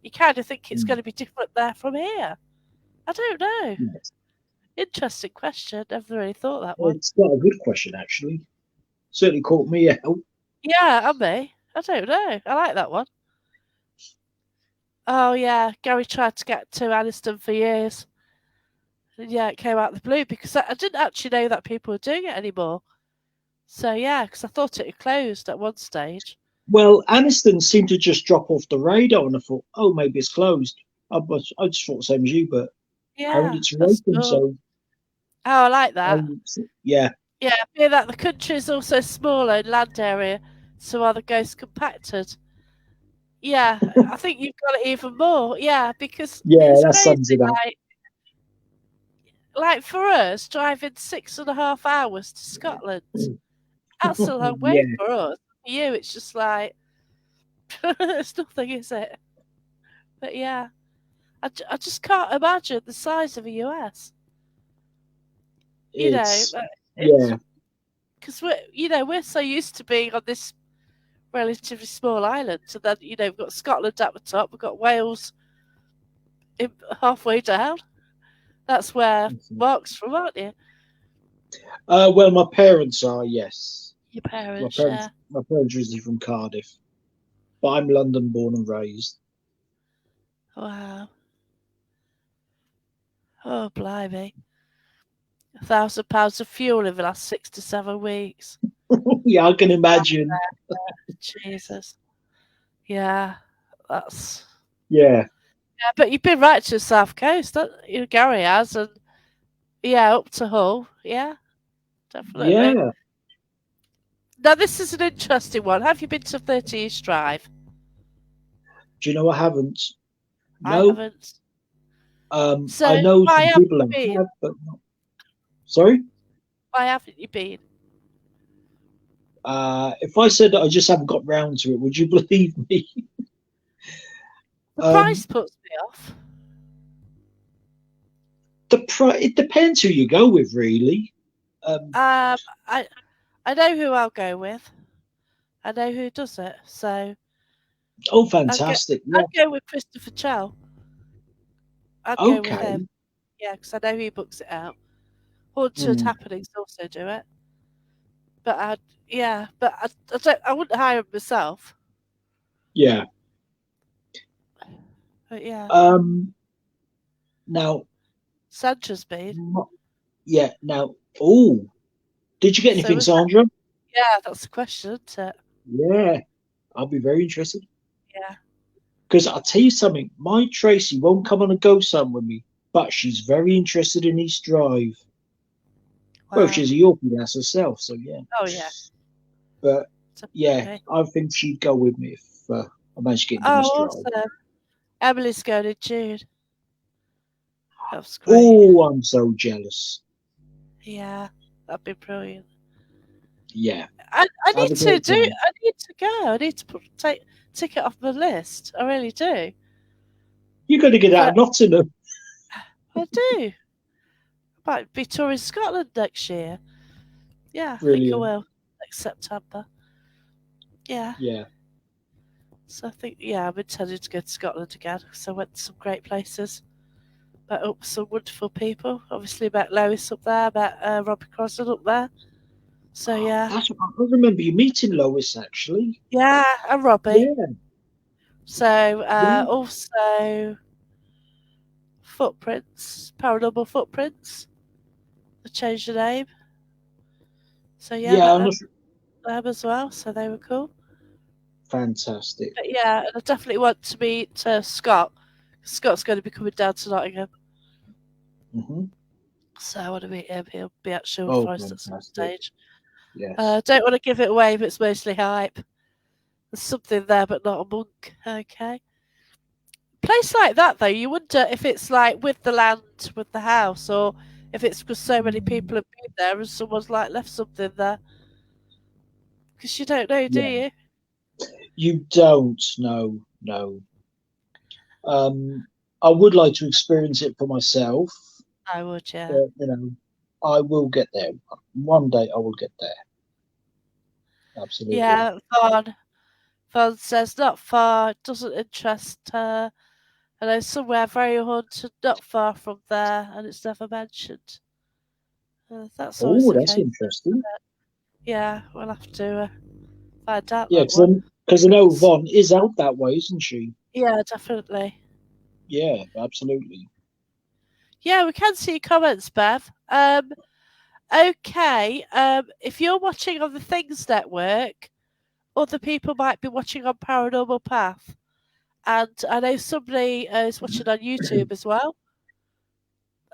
you kind of think it's going to be different there from here. I don't know. Yes. Interesting question. Never really thought that one. It's quite a good question, actually. Certainly caught me out. Yeah, and me. I don't know. I like that one. Oh yeah, Gary tried to get to Aniston for years. And yeah, it came out of the blue because I didn't actually know that people were doing it anymore. So yeah, because I thought it had closed at one stage. Well, Aniston seemed to just drop off the radar, and I thought, oh, maybe it's closed. I just thought the same as you, but apparently Yeah, it's that's reopened. cool. So, Oh, I like that. um, yeah, Yeah, being that the country is also smaller in land area, so are the ghosts compacted. Yeah, I think you've got it even more. Yeah, because yeah, it's that crazy. sums it up. Like for us, driving 6.5 hours to Scotland, that's a long way Yeah, for us. For you, it's just like it's nothing, is it? But yeah, I just can't imagine the size of the US. You know, it's it's yeah, because we're so used to being on this relatively small island, and then we've got Scotland at the top, we've got Wales halfway down. That's where Mark's from, aren't you? well, my parents are, yes. Your parents, yeah. My parents are originally from Cardiff, but I'm London born and raised. Wow. Oh, blimey. £1,000 of fuel in the last 6 to 7 weeks. Yeah, I can imagine. Jesus. Yeah, that's. Yeah, Yeah, but you've been right to the south coast, Gary has, and yeah, up to Hull. Yeah, definitely. Yeah. Now, this is an interesting one. Have you been to 30 East Drive? Do you know I haven't? I No. haven't. I So, know why some haven't people you that been? have, but not. Sorry. Why haven't you been? If I said that I just haven't got round to it, would you believe me? The Um, price puts me off. it depends who you go with, really. Um, Um, I I know who I'll go with. I know who does it. So, oh, I'd go, fantastic! Yeah. I'd go with Christopher Chow. I'd go with him. Okay. Yeah, because I know he books it out. Haunted Hmm. Happenings also do it. But yeah, but I don't, I wouldn't hire him myself. Yeah. But yeah, Um, now, Sandra's been. yeah. Now, oh, did you get So anything, was that? Sandra? Yeah, that's the question, isn't it? Yeah, I'll be very interested. Yeah. Because I'll tell you something, my Tracy won't come on a ghost hunt with me, but she's very interested in East Drive. Well, Wow. she's a Yorkie lass herself, so yeah. Oh yeah, But yeah, definitely. I think she'd go with me if I managed to get into East Oh, Drive. awesome. Emily's going in June. That's great. Oh, I'm so jealous. Yeah, that'd be brilliant. Yeah, I have need a to great do. time. I need to go. I need to take ticket off my list. I really do. You got to get out But of Nottingham. I do. Might be touring Scotland next year. Yeah, I think I Brilliant. will. Next September. Yeah. Yeah. So I think, yeah, I'm intending to go to Scotland again because I went to some great places. Met up with some wonderful people. Obviously, met Lois up there, met Robbie Crossan up there. So, yeah. I remember you meeting Lois actually. Yeah, and Robbie. Yeah. So, Yeah. also Footprints, Paranormal Footprints. They changed the name. So, yeah, Yeah. met I'm not them as well. So, they were cool. fantastic. But, yeah, and I definitely want to meet Scott. Scott's going to be coming down to Nottingham. Hmm. So I want to meet him. He'll be at Sherwood Oh, Forest at some fantastic. stage. Yes. Don't want to give it away, but it's mostly hype. There's something there, but not a monk. Okay. Place like that, though, you wonder if it's like with the land, with the house, or if it's because so many people have been there and someone's like left something there. Because you don't know, do Yeah. you? You don't know. No. Um, I would like to experience it for myself, I would, yeah. but I will get there. One day I will get there. Absolutely. Yeah, Vaughn. Vaughn says not far, doesn't interest her. And there's somewhere very haunted, not far from there, and it's never mentioned. That's always Oh, the that's case. interesting. Yeah, we'll have to find out Yeah, that one. because I know Von is out that way, isn't she? Yeah, definitely. Yeah, absolutely. Yeah, we can see your comments, Bev. Okay. If you're watching on the Things Network, other people might be watching on Paranormal Path, and I know somebody is watching on YouTube as well.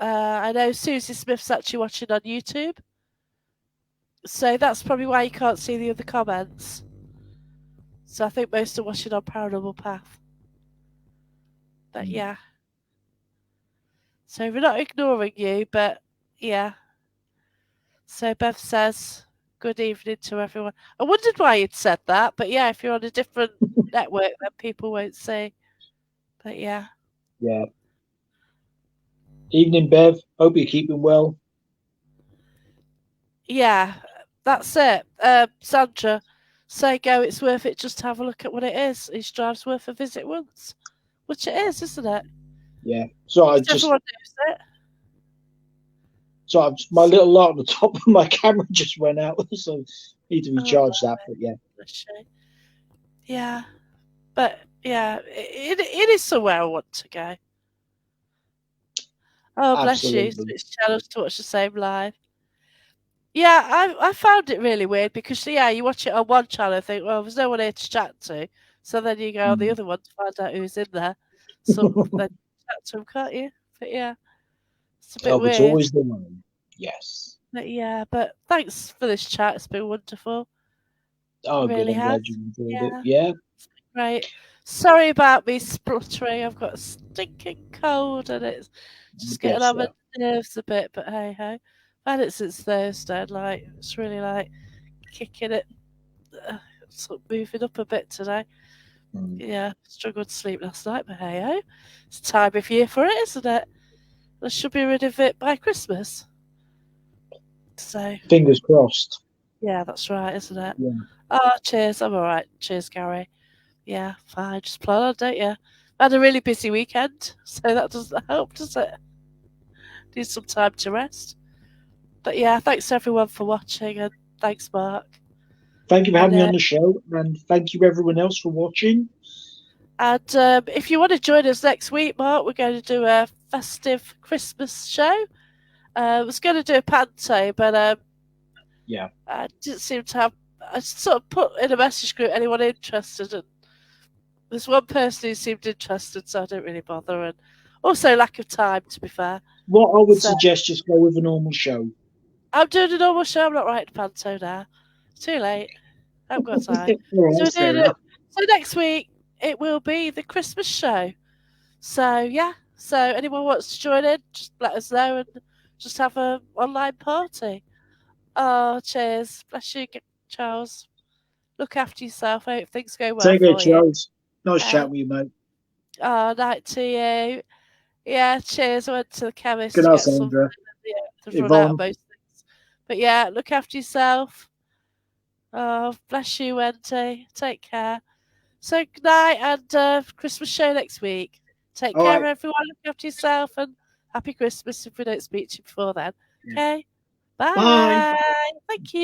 I know Susie Smith's actually watching on YouTube, so that's probably why you can't see the other comments. So I think most are watching on Paranormal Path. But Mm. yeah. So we're not ignoring you, but yeah. So Bev says, good evening to everyone. I wondered why you'd said that, but yeah, if you're on a different network, then people won't see. But yeah. Yeah. Evening, Bev. Hope you're keeping well. Yeah, that's it. Sandra, say go, it's worth it just to have a look at what it is. Each drive's worth a visit once. Which it is, isn't it? Yeah. So I Because just everyone knows it. my little light on the top of my camera just went out, so need to Oh, recharge that. But yeah, bless you. Yeah. But yeah, it is somewhere I want to go. Oh, bless you. absolutely. Switch channels to watch the same live. Yeah, I found it really weird because yeah, you watch it on one channel and think, well, there's no one here to chat to. So then you go on the Mm. other one to find out who's in there. Sort of then chat to them, can't you? But yeah, it's a bit Oh, it's weird. always the one. Yes. but thanks for this chat. It's been wonderful. It Oh, good. really I'm has. glad you enjoyed it. Yeah, Yeah, right. Sorry about me spluttering. I've got a stinking cold and it's just getting bless on my you. nerves a bit, but hey ho. I've had it since Thursday. And, it's really kicking it, sort of moving up a bit today. Mm. Yeah, struggled to sleep last night, but hey ho. It's time of year for it, isn't it? I should be rid of it by Christmas. So, Fingers crossed. yeah, that's right, isn't it? Yeah. Oh, cheers. I'm all right. Cheers, Gary. Yeah, fine. Just plod on, don't you? I had a really busy weekend, so that doesn't help, does it? Need some time to rest. But yeah, thanks everyone for watching, and thanks, Mark. Thank you for And having me on the show, and thank you everyone else for watching. if you want to join us next week, Mark, we're going to do a festive Christmas show. I was going to do a panto, but Yeah. I didn't seem to have. I sort of put in a message group anyone interested, and there's one person who seemed interested, so I didn't really bother. And also lack of time, to be fair. What I would So suggest, just go with a normal show. I'm doing a normal show. I'm not writing panto now. It's too late. I haven't got time. All So right, we're fair doing it. enough. So next week it will be the Christmas show. So yeah. So anyone wants to join in, just let us know and just have a online party. Oh, cheers. Bless you, Charles. Look after yourself. I hope things go well Take care, for you. Charles. Nice chatting Okay. with you, mate. Oh, night to you. Yeah, cheers. I went to the chemist Good to night, get something. Sandra. Yeah, to run out of Yvonne. most things. But yeah, look after yourself. Oh, bless you, Wendy. Take care. So good night and Christmas show next week. Take All care, right. everyone. Look after yourself and happy Christmas if we don't speak to you before then. Yeah. Okay. Bye. Bye. Thank you.